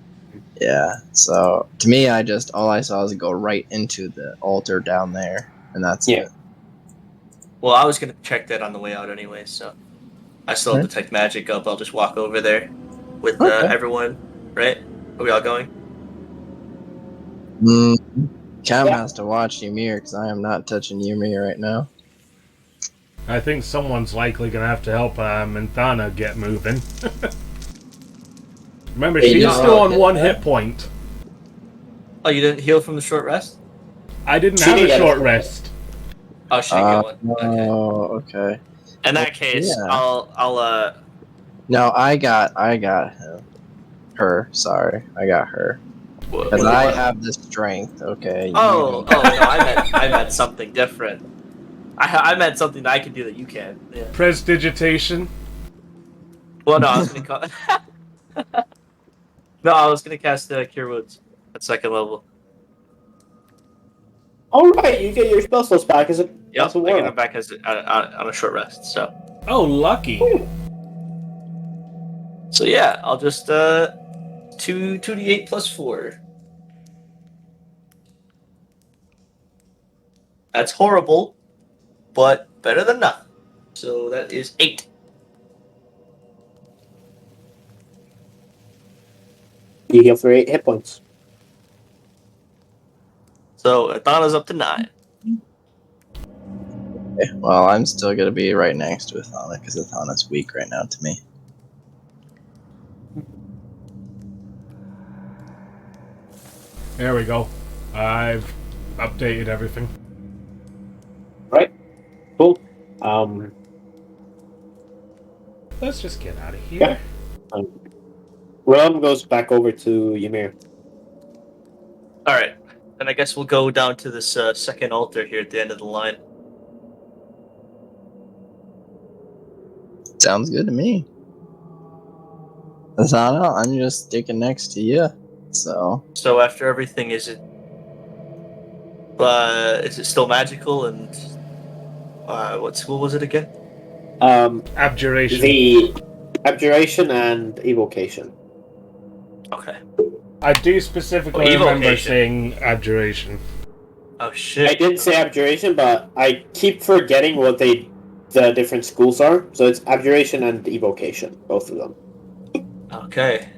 Yeah, so to me, all I saw was go right into the altar down there, and that's Yeah. it. Well, I was gonna check that on the way out anyway, so I still have Okay. detect magic up. I'll just walk over there with Okay. everyone. Right? Are we all going? Cam Yeah. has to watch Ymir because I am not touching Ymir right now. I think someone's likely going to have to help Enthana get moving. Remember, Hey, she's no, still on okay. 1 hit point. Oh, you didn't heal from the short rest? I didn't She have didn't a get short it. rest. Oh, she didn't get one. Okay. Oh, okay. In that case, Yeah. I'll No, I got him. Her, sorry, I got her. What, Because what- I what? have the strength. Okay. Oh, no, I meant something different. I meant something that I can do that you can. Yeah. Prestidigitation. Well, no, I was gonna call. No, I was gonna cast Cure Wounds at 2nd level. All right, you get your spell slots back as a Yep, as a I get warlock. them back as on a short rest. So Oh, lucky. yeah, I'll just 2d8 plus 4. That's horrible, but better than nothing. So that is 8. You heal for 8 hit points. So Enthana's up to 9. Okay, well, I'm still gonna be right next to Enthana because Enthana's weak right now to me. There we go. I've updated everything. Right. Cool. Let's just get out of here. Yeah. Realm goes back over to Ymir. All right, and I guess we'll go down to this second altar here at the end of the line. Sounds good to me. Enthana, I'm just sticking next to you. So So after everything, is it still magical and what was it again? Abjuration. The abjuration and evocation. Okay. I do specifically Oh, remember evocation. saying abjuration. Oh shit. I did say abjuration, but I keep forgetting what the different schools are. So it's abjuration and evocation, both of them. Okay.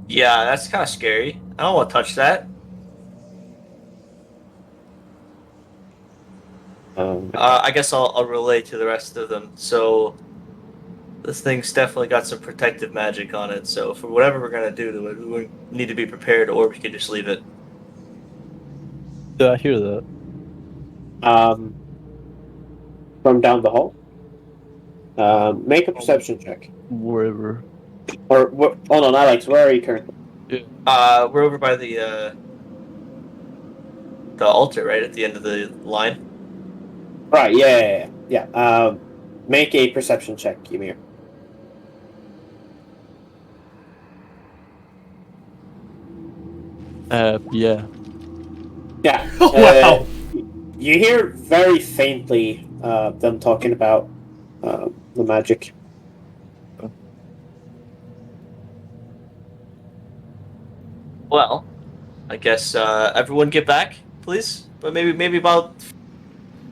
Yeah, that's kind of scary. I don't want to touch that. I guess I'll relay to the rest of them. So this thing's definitely got some protective magic on it. So for whatever we're gonna do to it, we need to be prepared, or we could just leave it. Did I hear that? From down the hall. Make a perception check. Wherever. Or hold on, Alex, where are you currently? We're over by the altar, right at the end of the line. Right. Yeah. Make a perception check, Ymir. Yeah. Yeah. Wow. You hear very faintly them talking about the magic. Well, I guess everyone get back, please. But maybe about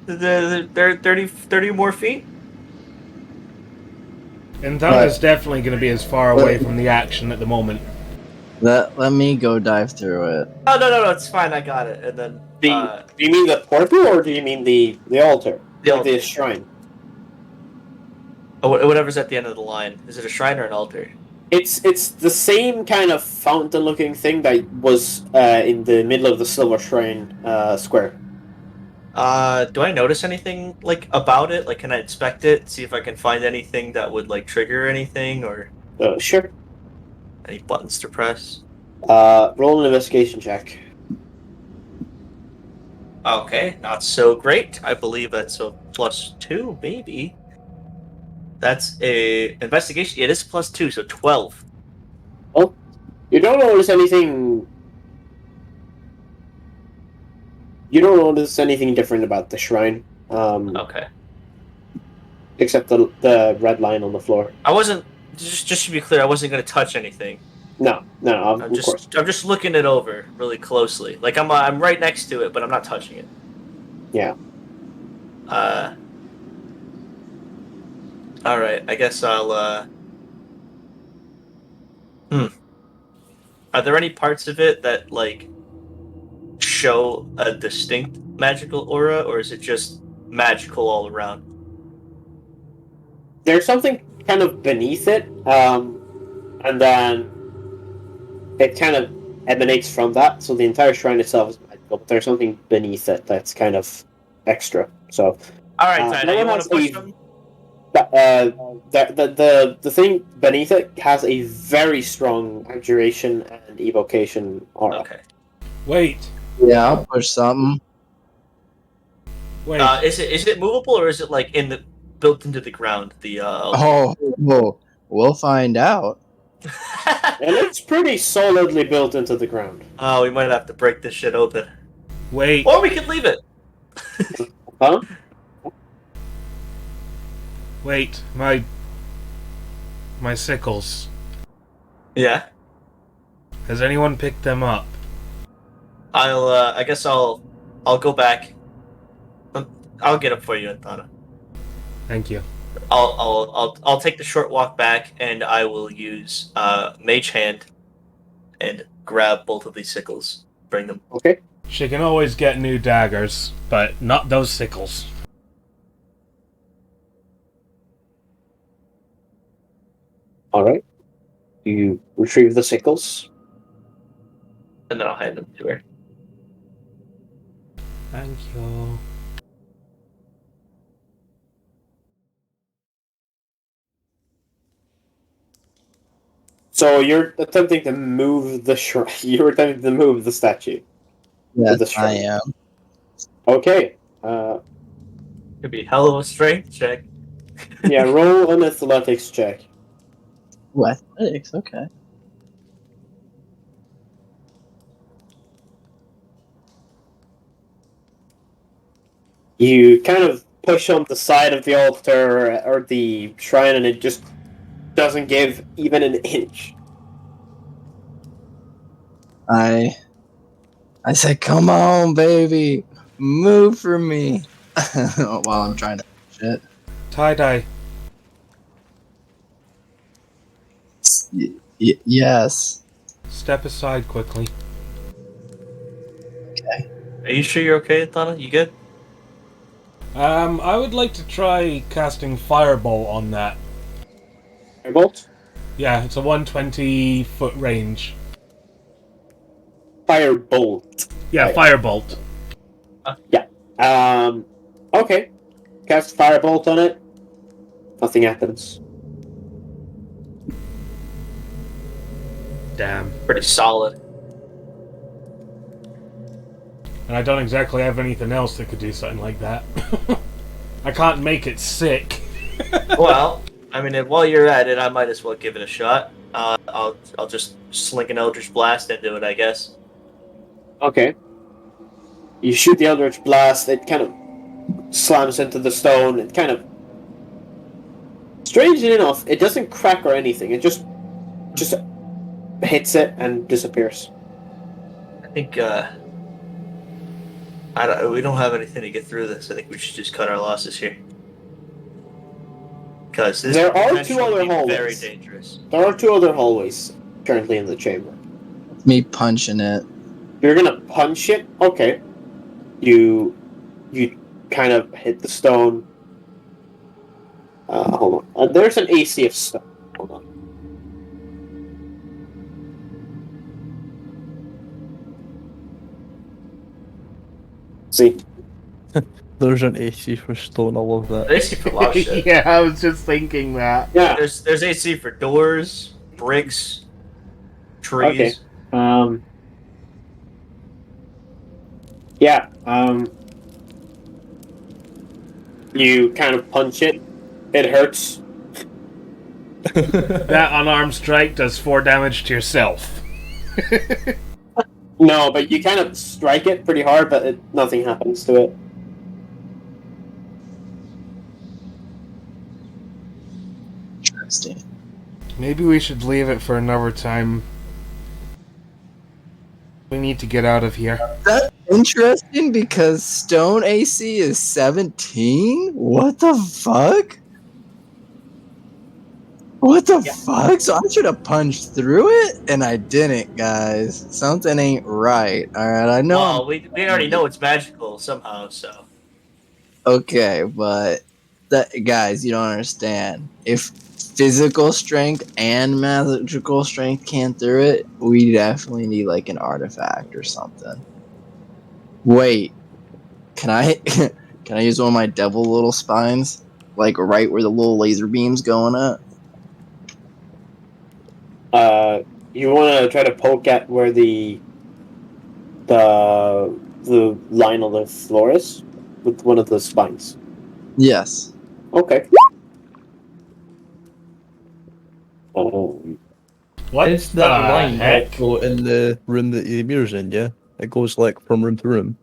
the 30 more feet. Enthana's definitely going to be as far away from the action at the moment. Let me go dive through it. Oh no, it's fine. I got it. And then Do you mean the portal or do you mean the altar? The Or altar. the shrine? Whatever's at the end of the line. Is it a shrine or an altar? It's the same kind of fountain-looking thing that was in the middle of the silver shrine square. Do I notice anything like about it? Like, can I inspect it, see if I can find anything that would like trigger anything or Sure. any buttons to press? Roll an investigation check. Okay, not so great. I believe that's a +2, maybe. That's a investigation. It is +2, so 12. You don't notice anything. You don't notice anything different about the shrine, Okay. except the red line on the floor. I wasn't just to be clear. I wasn't going to touch anything. No, I'm of course. just looking it over really closely. Like I'm right next to it, but I'm not touching it. Yeah. All right. I guess I'll. Are there any parts of it that like show a distinct magical aura, or is it just magical all around? There's something kind of beneath it, and then it kind of emanates from that. So the entire shrine itself is magical, but there's something beneath it that's kind of extra. So, All right, Tidye, no you one want has to push a- them? the thing beneath it has a very strong abjuration and evocation aura. Okay. Wait. Yeah, I'll push something. Wait. Is it movable or is it like built into the ground? The Oh, we'll find out. And it's pretty solidly built into the ground. Oh, we might have to break this shit open, Wait. or we could leave it. Huh? Wait. My sickles. Yeah. Has anyone picked them up? I guess I'll go back. I'll get them for you, Enthana. Thank you. I'll take the short walk back, and I will use Mage Hand and grab both of these sickles. Bring them. Okay. She can always get new daggers, but not those sickles. Alright. You retrieve the sickles. And then I'll hand them to her. Thank you. So you're attempting to move the shrine. You're attempting to move the statue. Yes, the I shrine. am. Okay. Could be a hell of a strength check. Yeah, roll an athletics check. Ooh, athletics, okay. You kind of push on the side of the altar or the shrine, and it just doesn't give even an inch. I said, come on, baby. Move for me. While I'm trying to shit. Tidye. Yes. Step aside quickly. Are you sure you're okay, Enthana? You good? I would like to try casting Firebolt on that. Firebolt? Yeah, it's a 120-foot range. Firebolt. Yeah, Firebolt. Okay. Cast Firebolt on it. Nothing happens. Damn. Pretty solid. And I don't exactly have anything else that could do something like that. I can't make it sick. Well, I mean, while you're at it, I might as well give it a shot. I'll just sling an Eldritch Blast into it, I guess. Okay. You shoot the Eldritch Blast, it kind of slams into the stone, it kind of... Strangely enough, it doesn't crack or anything, it just hits it and disappears. think we don't have anything to get through this. I think we should just cut our losses here. Because this There could are two potentially other be very hallways. dangerous. There are 2 other hallways currently in the chamber. Me punching it. You're gonna punch it? Okay. You kind of hit the stone. Hold on. There's an AC of stone. Hold on. See? There's an AC for stone. I love that. There's AC for a lot of shit. Yeah, I was just thinking that. Yeah. There's AC for doors, bricks, trees. Okay. Yeah. You kind of punch it. It hurts. That unarmed strike does 4 damage to yourself. No, but you kind of strike it pretty hard, but nothing happens to it. Interesting. Maybe we should leave it for another time. We need to get out of here. That's interesting because stone AC is 17? What the fuck? What the fuck? So I should have punched through it and I didn't, guys. Something ain't right. Alright, I know. Well, we already know it's magical somehow, so. Okay, but that guys, you don't understand. If physical strength and magical strength can't do it, we definitely need like an artifact or something. Wait, can I can I use one of my devil little spines? Like right where the little laser beam's going at? You want to try to poke at where the line on the floor is with one of the spines. Yes. Okay. What Is that the line heck? also in the room that Ymir's in, yeah? It goes like from room to room.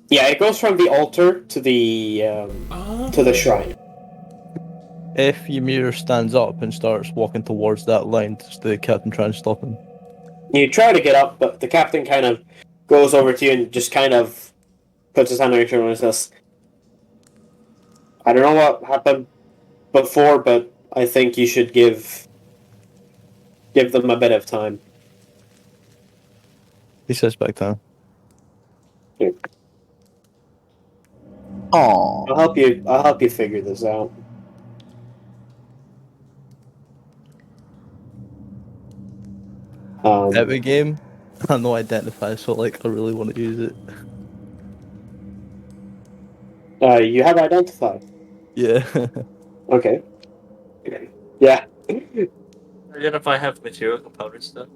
Yeah, it goes from the altar to the shrine. If Ymir stands up and starts walking towards that line, does the captain try and stop him? You try to get up, but the captain kind of goes over to you and just kind of puts his hand on your shoulder and says, "I don't know what happened before, but I think you should give them a bit of time." He says back down. Aww. I'll help you figure this out. Epic game? I know identify, so like I really want to use it. You have identified. Yeah. Okay. Yeah. Identify have material components though.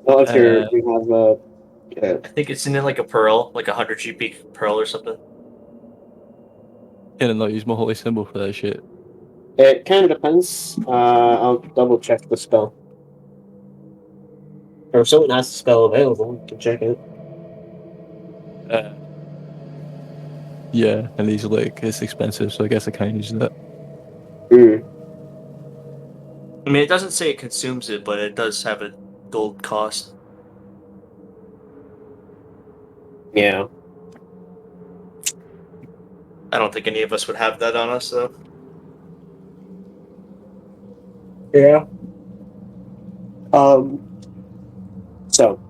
Well, if you have I think it's in like a pearl, like 100 GP pearl or something. Can I not use my holy symbol for that shit? it kind of depends. I'll double check the spell. Or if someone has the spell available, you can check it. Yeah, and these are like, it's expensive, so I guess I can't use that. Mm. I mean, it doesn't say it consumes it, but it does have a gold cost. Yeah. I don't think any of us would have that on us, though. Yeah. So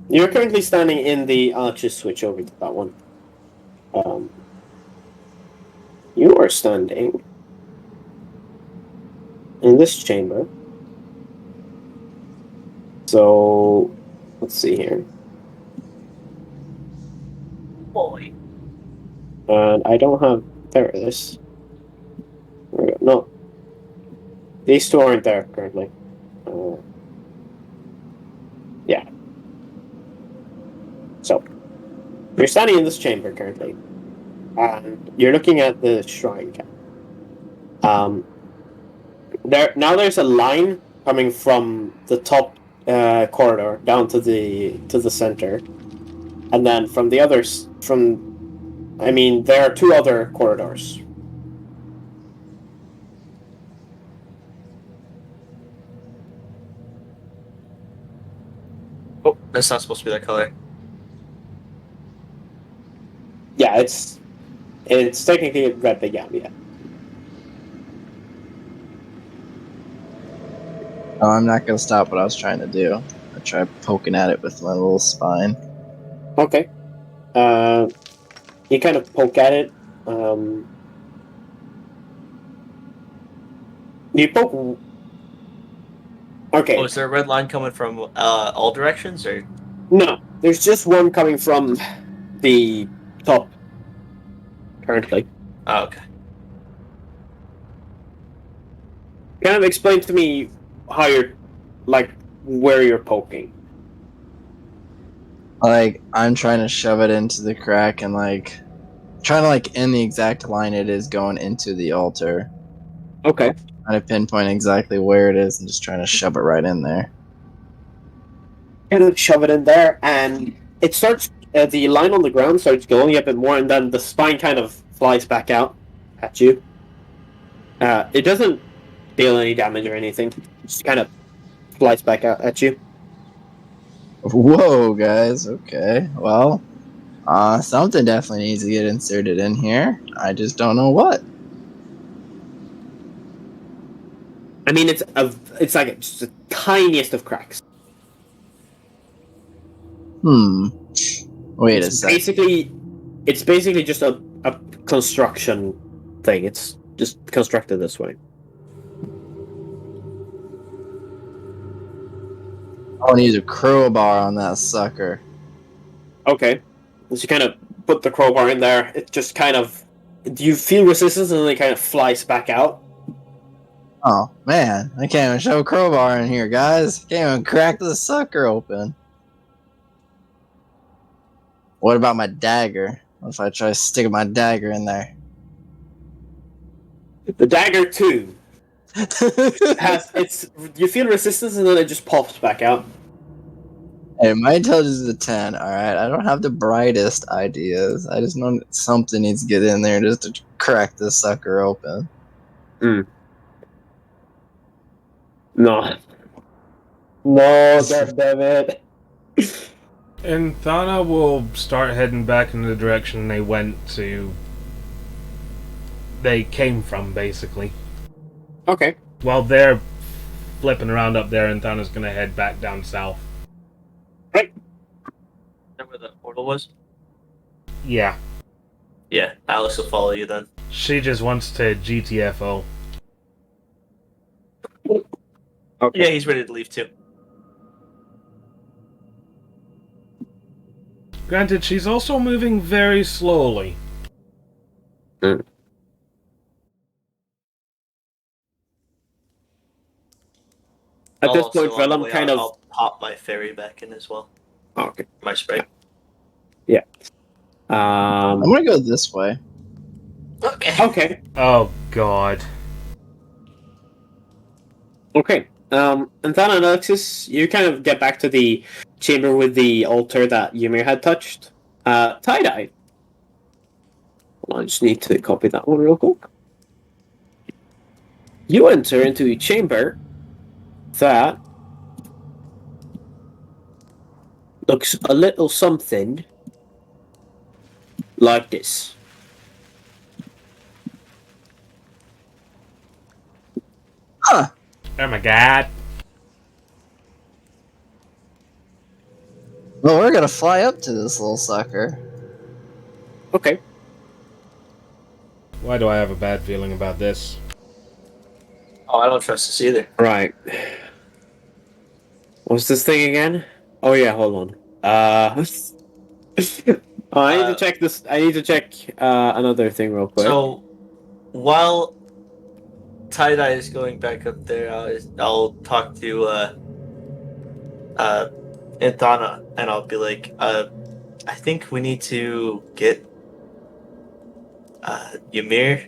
you're currently standing in the. I'll just switch over to that one. You are standing in this chamber. So let's see here. Boy. And I don't have. There it is. There we go. No. These two aren't there currently. Yeah. So, you're standing in this chamber currently. And you're looking at the shrine cap. There's a line coming from the top corridor down to the center. And then from the others, there are two other corridors. Oh, that's not supposed to be that color. Yeah, it's technically red, but yeah. Oh, I'm not gonna stop what I was trying to do. I tried poking at it with my little spine. Okay. You kind of poke at it. You poke. Okay. Oh, is there a red line coming from all directions, or? No, there's just one coming from the top. Currently, Oh, okay. kind of explain to me how you're, like, where you're poking. Like, I'm trying to shove it into the crack and, like, trying to, like, in the exact line it is going into the altar. Okay. Trying to pinpoint exactly where it is and just trying to shove it right in there. Kind of shove it in there, and it starts. The line on the ground starts going a bit more, and then the spine kind of flies back out at you. It doesn't deal any damage or anything. It just kind of flies back out at you. Whoa, guys. Okay. Well, something definitely needs to get inserted in here. I just don't know what. I mean, it's like just the tiniest of cracks. Wait a second. It's basically just a construction thing. It's just constructed this way. I want to use a crowbar on that sucker. Okay. As you kind of put the crowbar in there, it just kind of. Do you feel resistance and then it kind of flies back out? Oh, man. I can't even shove a crowbar in here, guys. Can't even crack the sucker open. What about my dagger? What if I try sticking my dagger in there? The dagger too has it's. You feel resistance and then it just pops back out. Hey, my intelligence is a 10, alright? I don't have the brightest ideas. I just know something needs to get in there just to crack this sucker open. No. No, god damn it. Enthana will start heading back in the direction they came from, basically. Okay. While they're flipping around up there, Enthana's gonna head back down south. Right. Is that where the portal was? Yeah. Yeah, Alice will follow you then. She just wants to GTFO. Okay. Yeah, he's ready to leave too. Granted, she's also moving very slowly. At this Also, point, on the Vellum way kind out, of. I'll pop my ferry back in as well. Okay. My spray. Yeah. I'm gonna go this way. Okay. Oh, God. Okay. Enthana and Alyxius, you kind of get back to the chamber with the altar that Ymir had touched. Tidye. Well, I just need to copy that one real quick. You enter into a chamber that looks a little something like this. Huh. Oh my god. Well, we're gonna fly up to this little sucker. Okay. Why do I have a bad feeling about this? Oh, I don't trust this either. Right. What's this thing again? Oh yeah, hold on. I need to check this. I need to check another thing real quick. So, while Tie-Dye is going back up there, I'll talk to Enthana, and I'll be like, I think we need to get Ymir,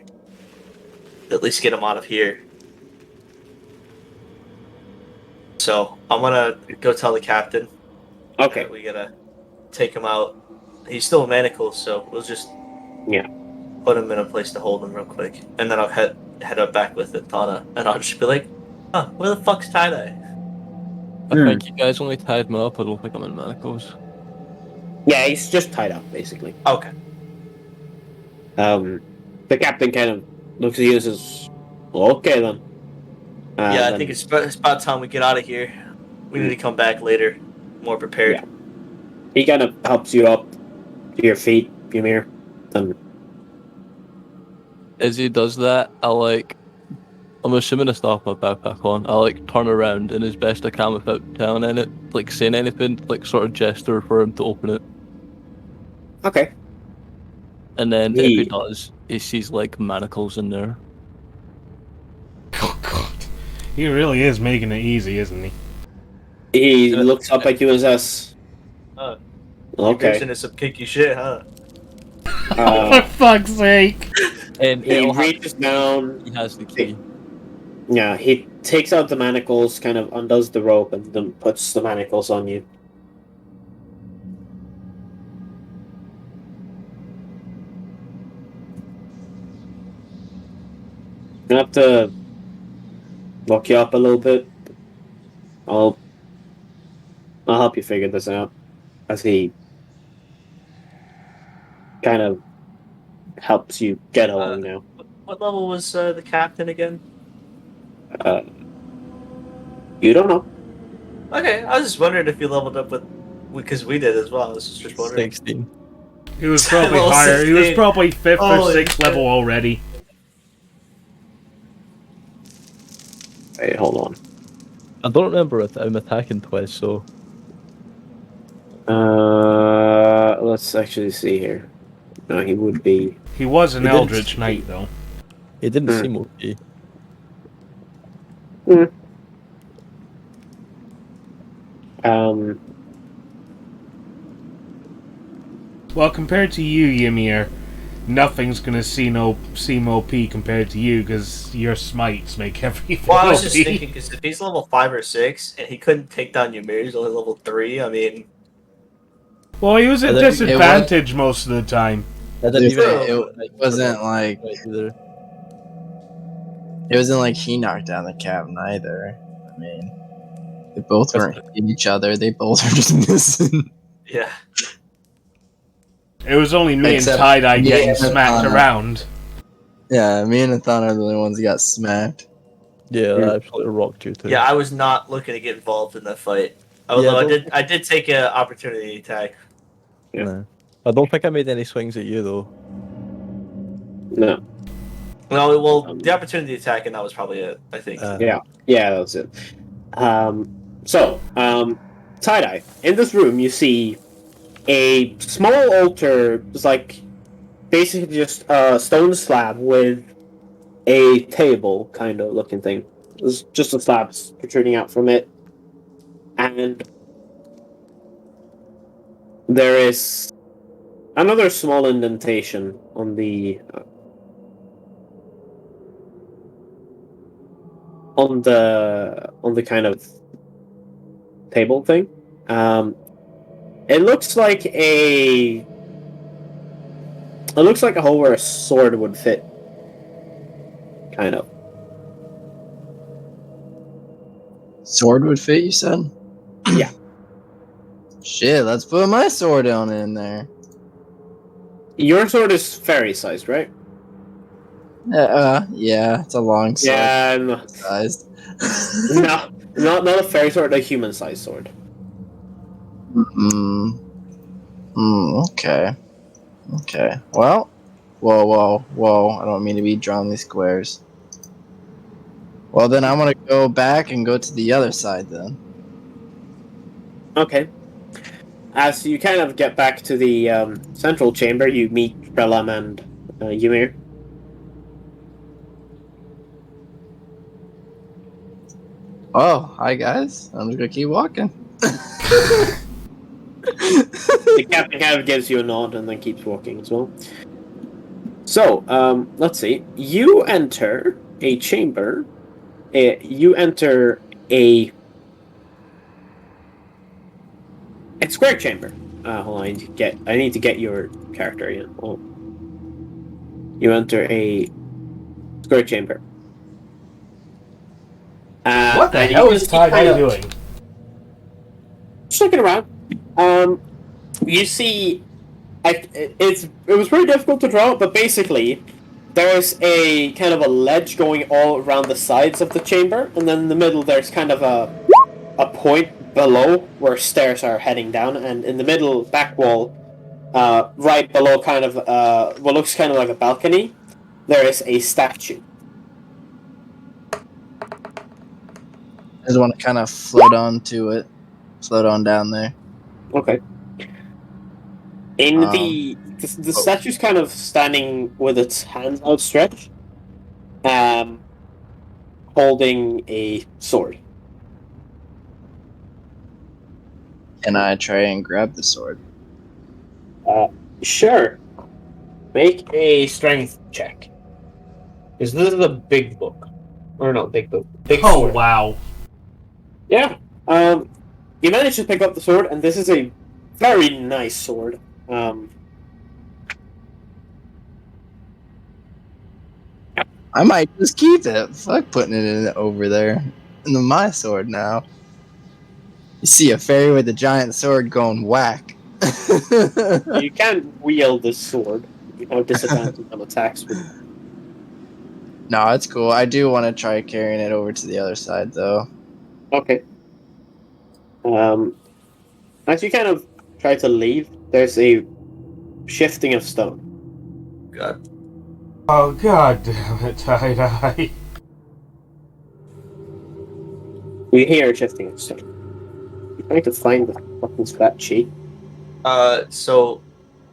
at least get him out of here. So I'm gonna go tell the captain. Okay. We gotta take him out. He's still a manacle, so we'll just put him in a place to hold him real quick, and then I'll head up back with Enthana, and I'll just be like, "Huh, where the fuck's Tie-Dye?" I think you guys only tied me up. I don't think I'm in manacles. Yeah, he's just tied up, basically. Okay. The captain kind of looks at you and says, well, okay then. Yeah, I Then- think it's about time we get out of here. We need to come back later, more prepared. Yeah. He kind of helps you up to your feet, Ymir. As he does that, I'm assuming I still have my backpack on. I turn around and as best I can without telling saying anything, sort of gesture for him to open it. Okay. And then if he does, he sees manacles in there. Oh god. He really is making it easy, isn't he? He looks up at you and says, Okay. okay. Into some kinky shit, huh? For fuck's sake! And He reaches down. He has the key. Yeah, he takes out the manacles, kind of undoes the rope, and then puts the manacles on you. I'm gonna have to lock you up a little bit. I'll help you figure this out. As he kind of helps you get along now. What level was the captain again? You don't know. Okay, I was just wondering if you leveled up because we did as well. I was just wondering. 16. He was probably Level higher. He was 16. probably 5th or Holy 6th shit. level already. Hey, hold on. I don't remember if I'm attacking twice, so Let's actually see here. No, he would be. He was an He didn't- Eldritch Knight, though. it didn't seem okay. Well, compared to you, Ymir, nothing's gonna seem OP compared to you, because your smites make everything Well, I was just OP. thinking because if he's level 5 or 6 and he couldn't take down Ymir, he's only level 3. I mean, Well, he was at I think disadvantage most of the time. I didn't even. It wasn't like either. it wasn't like he knocked down the captain either. I mean, they both weren't hitting each other. They both were just missing. yeah. It was only me Except and Tidye me getting and smacked Enthana. around. Yeah, me and Enthana are the only ones that got smacked. Yeah, that absolutely rocked you too. Yeah, I was not looking to get involved in that fight. Yeah, Although don't- I did take an opportunity attack. Yeah. No. I don't think I made any swings at you though. No. No, well, the opportunity attack, and that was probably it, I think. Yeah, that's it. Tie-dye. In this room, you see a small altar. It's like basically just a stone slab with a table kind of looking thing. There's just a slab protruding out from it. And there is another small indentation on the kind of table thing. It looks like a hole where a sword would fit. Kind of. Sword would fit, you said? Yeah. Shit, let's put my sword down in there. Your sword is fairy sized, right? Yeah, it's a long sword. Yeah, no, Sized. not a fairy sword, a human sized sword. Okay. Okay. Well, whoa. I don't mean to be drawing these squares. Well, then I'm gonna go back and go to the other side then. Okay. As you kind of get back to the central chamber, you meet Prelam and Ymir. Oh, hi guys. I'm just gonna keep walking. The captain kind of gives you a nod and then keeps walking as well. So, let's see. You enter a chamber. You enter a square chamber. Hold on, I need to get your character in. Oh. You enter a square chamber. What the and you hell can is see kind Tidye of- doing? Just looking around. You see, it was very difficult to draw, but basically, there's a kind of a ledge going all around the sides of the chamber, and then in the middle there's kind of a point below where stairs are heading down, and in the middle back wall, right below kind of what looks kind of like a balcony, there is a statue. I just want to kind of float on to it. Float on down there. Okay. In the statue's kind of standing with its hands outstretched, holding a sword. Can I try and grab the sword? Sure. Make a strength check. Because this is a big book. Or not big book. Big Oh, sword. wow. Yeah. You manage to pick up the sword, and this is a very nice sword. I might just keep it. Fuck putting it in over there. Into my sword now. You see a fairy with a giant sword going whack. You can't wield this sword. You have disadvantage on attacks with it. No, it's cool. I do want to try carrying it over to the other side, though. Okay. As you kind of try to leave, there's a shifting of stone. God. Oh, god damn it, Tidye. You hear a shifting of stone. You're trying to find the fucking fat sheet. So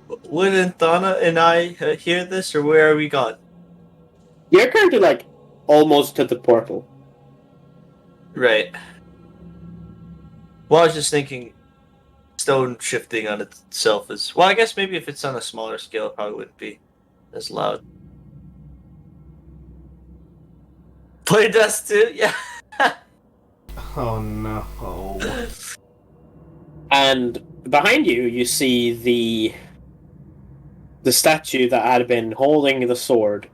would Enthana and I hear this, or where are we gone? You're currently, like, almost to the portal. Right. Well, I was just thinking stone shifting on itself is... Well, I guess maybe if it's on a smaller scale, it probably wouldn't be as loud. Play dust too? Yeah. Oh no. And behind you, you see the statue that had been holding the sword.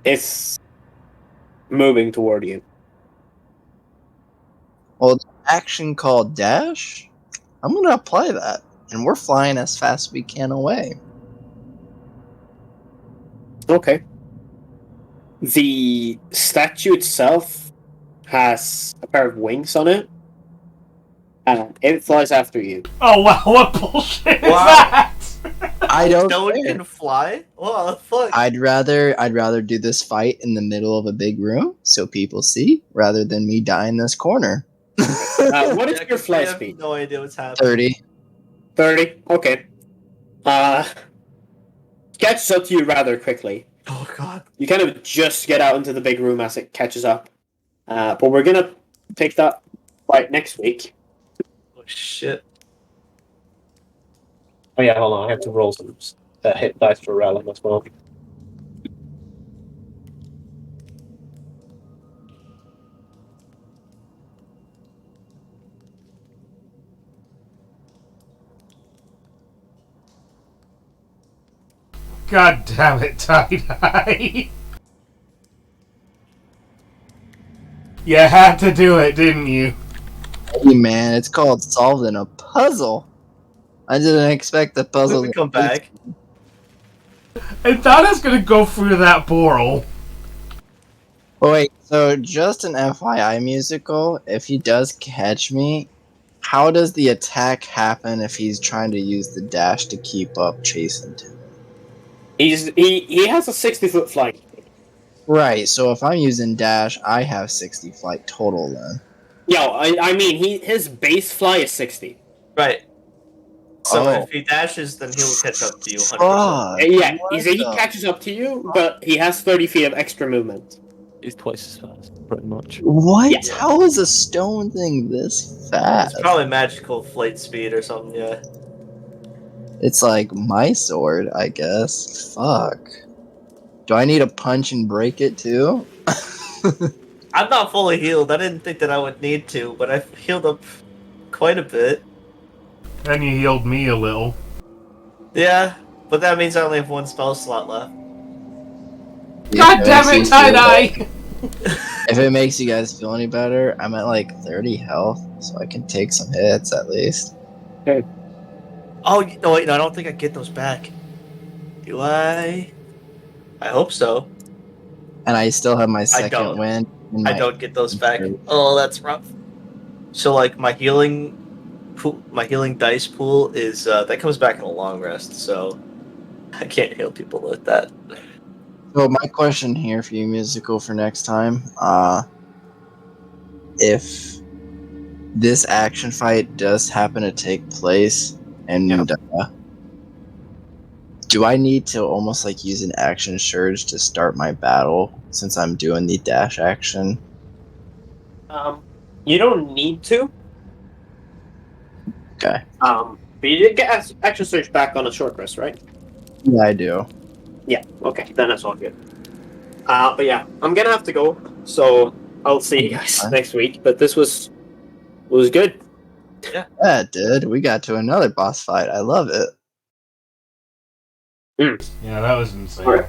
It's moving toward you. Well, the action called dash, I'm going to apply that. And we're flying as fast as we can away. Okay. The statue itself has a pair of wings on it, and it flies after you. Oh wow, what bullshit is Wow. that? I don't No one care. can fly? What the fuck? I'd rather do this fight in the middle of a big room so people see rather than me die in this corner. What is Yeah, your 'cause fly we have speed? no idea what's happening. 30. 30? Okay. Catches up to you rather quickly. Oh god. You kind of just get out into the big room as it catches up. But we're gonna pick that fight next week. Oh shit. Oh yeah, hold on. I have to roll some hit dice for Rally as well. God damn it, Tidye. You had to do it, didn't you? Hey man, it's called solving a puzzle. I didn't expect the puzzle We come back. Enthana's gonna go through that portal. Oh, wait, so just an FYI musical, if he does catch me, how does the attack happen if he's trying to use the dash to keep up chasing him? He has a 60-foot flying speed. Right, so if I'm using dash, I have 60 flight total then. Yo, I mean, his base fly is 60. Right. So Oh. if he dashes, then he'll catch up to you 100%. Fuck! Yeah, what he the- catches up to you, but he has 30 feet of extra movement. He's twice as fast, pretty much. What? Yeah. How is a stone thing this fast? It's probably magical flight speed or something, yeah. It's like my sword, I guess. Fuck. Do I need to punch and break it too? I'm not fully healed. I didn't think that I would need to, but I've healed up quite a bit. And you healed me a little. Yeah, but that means I only have one spell slot left. God damn it, Tidye! If it makes you guys feel any better, I'm at like 30 health, so I can take some hits at least. Oh no, wait, no, I don't think I get those back. Do I? I hope so. And I still have my I second don't. win. And I my don't get those back. Oh, that's rough. So like my healing dice pool is that comes back in a long rest, so I can't heal people with that. So my question here for you, musical, for next time, if this action fight does happen to take place, and do I need to almost like use an action surge to start my battle since I'm doing the dash action? You don't need to. Okay. But you did get action surge back on a short rest, right? Yeah, I do. Yeah. Okay, then that's all good. But yeah, I'm gonna have to go. So I'll see you guys Fine. next week. But this was good. Yeah, dude. We got to another boss fight. I love it. Yeah, that was insane. All right.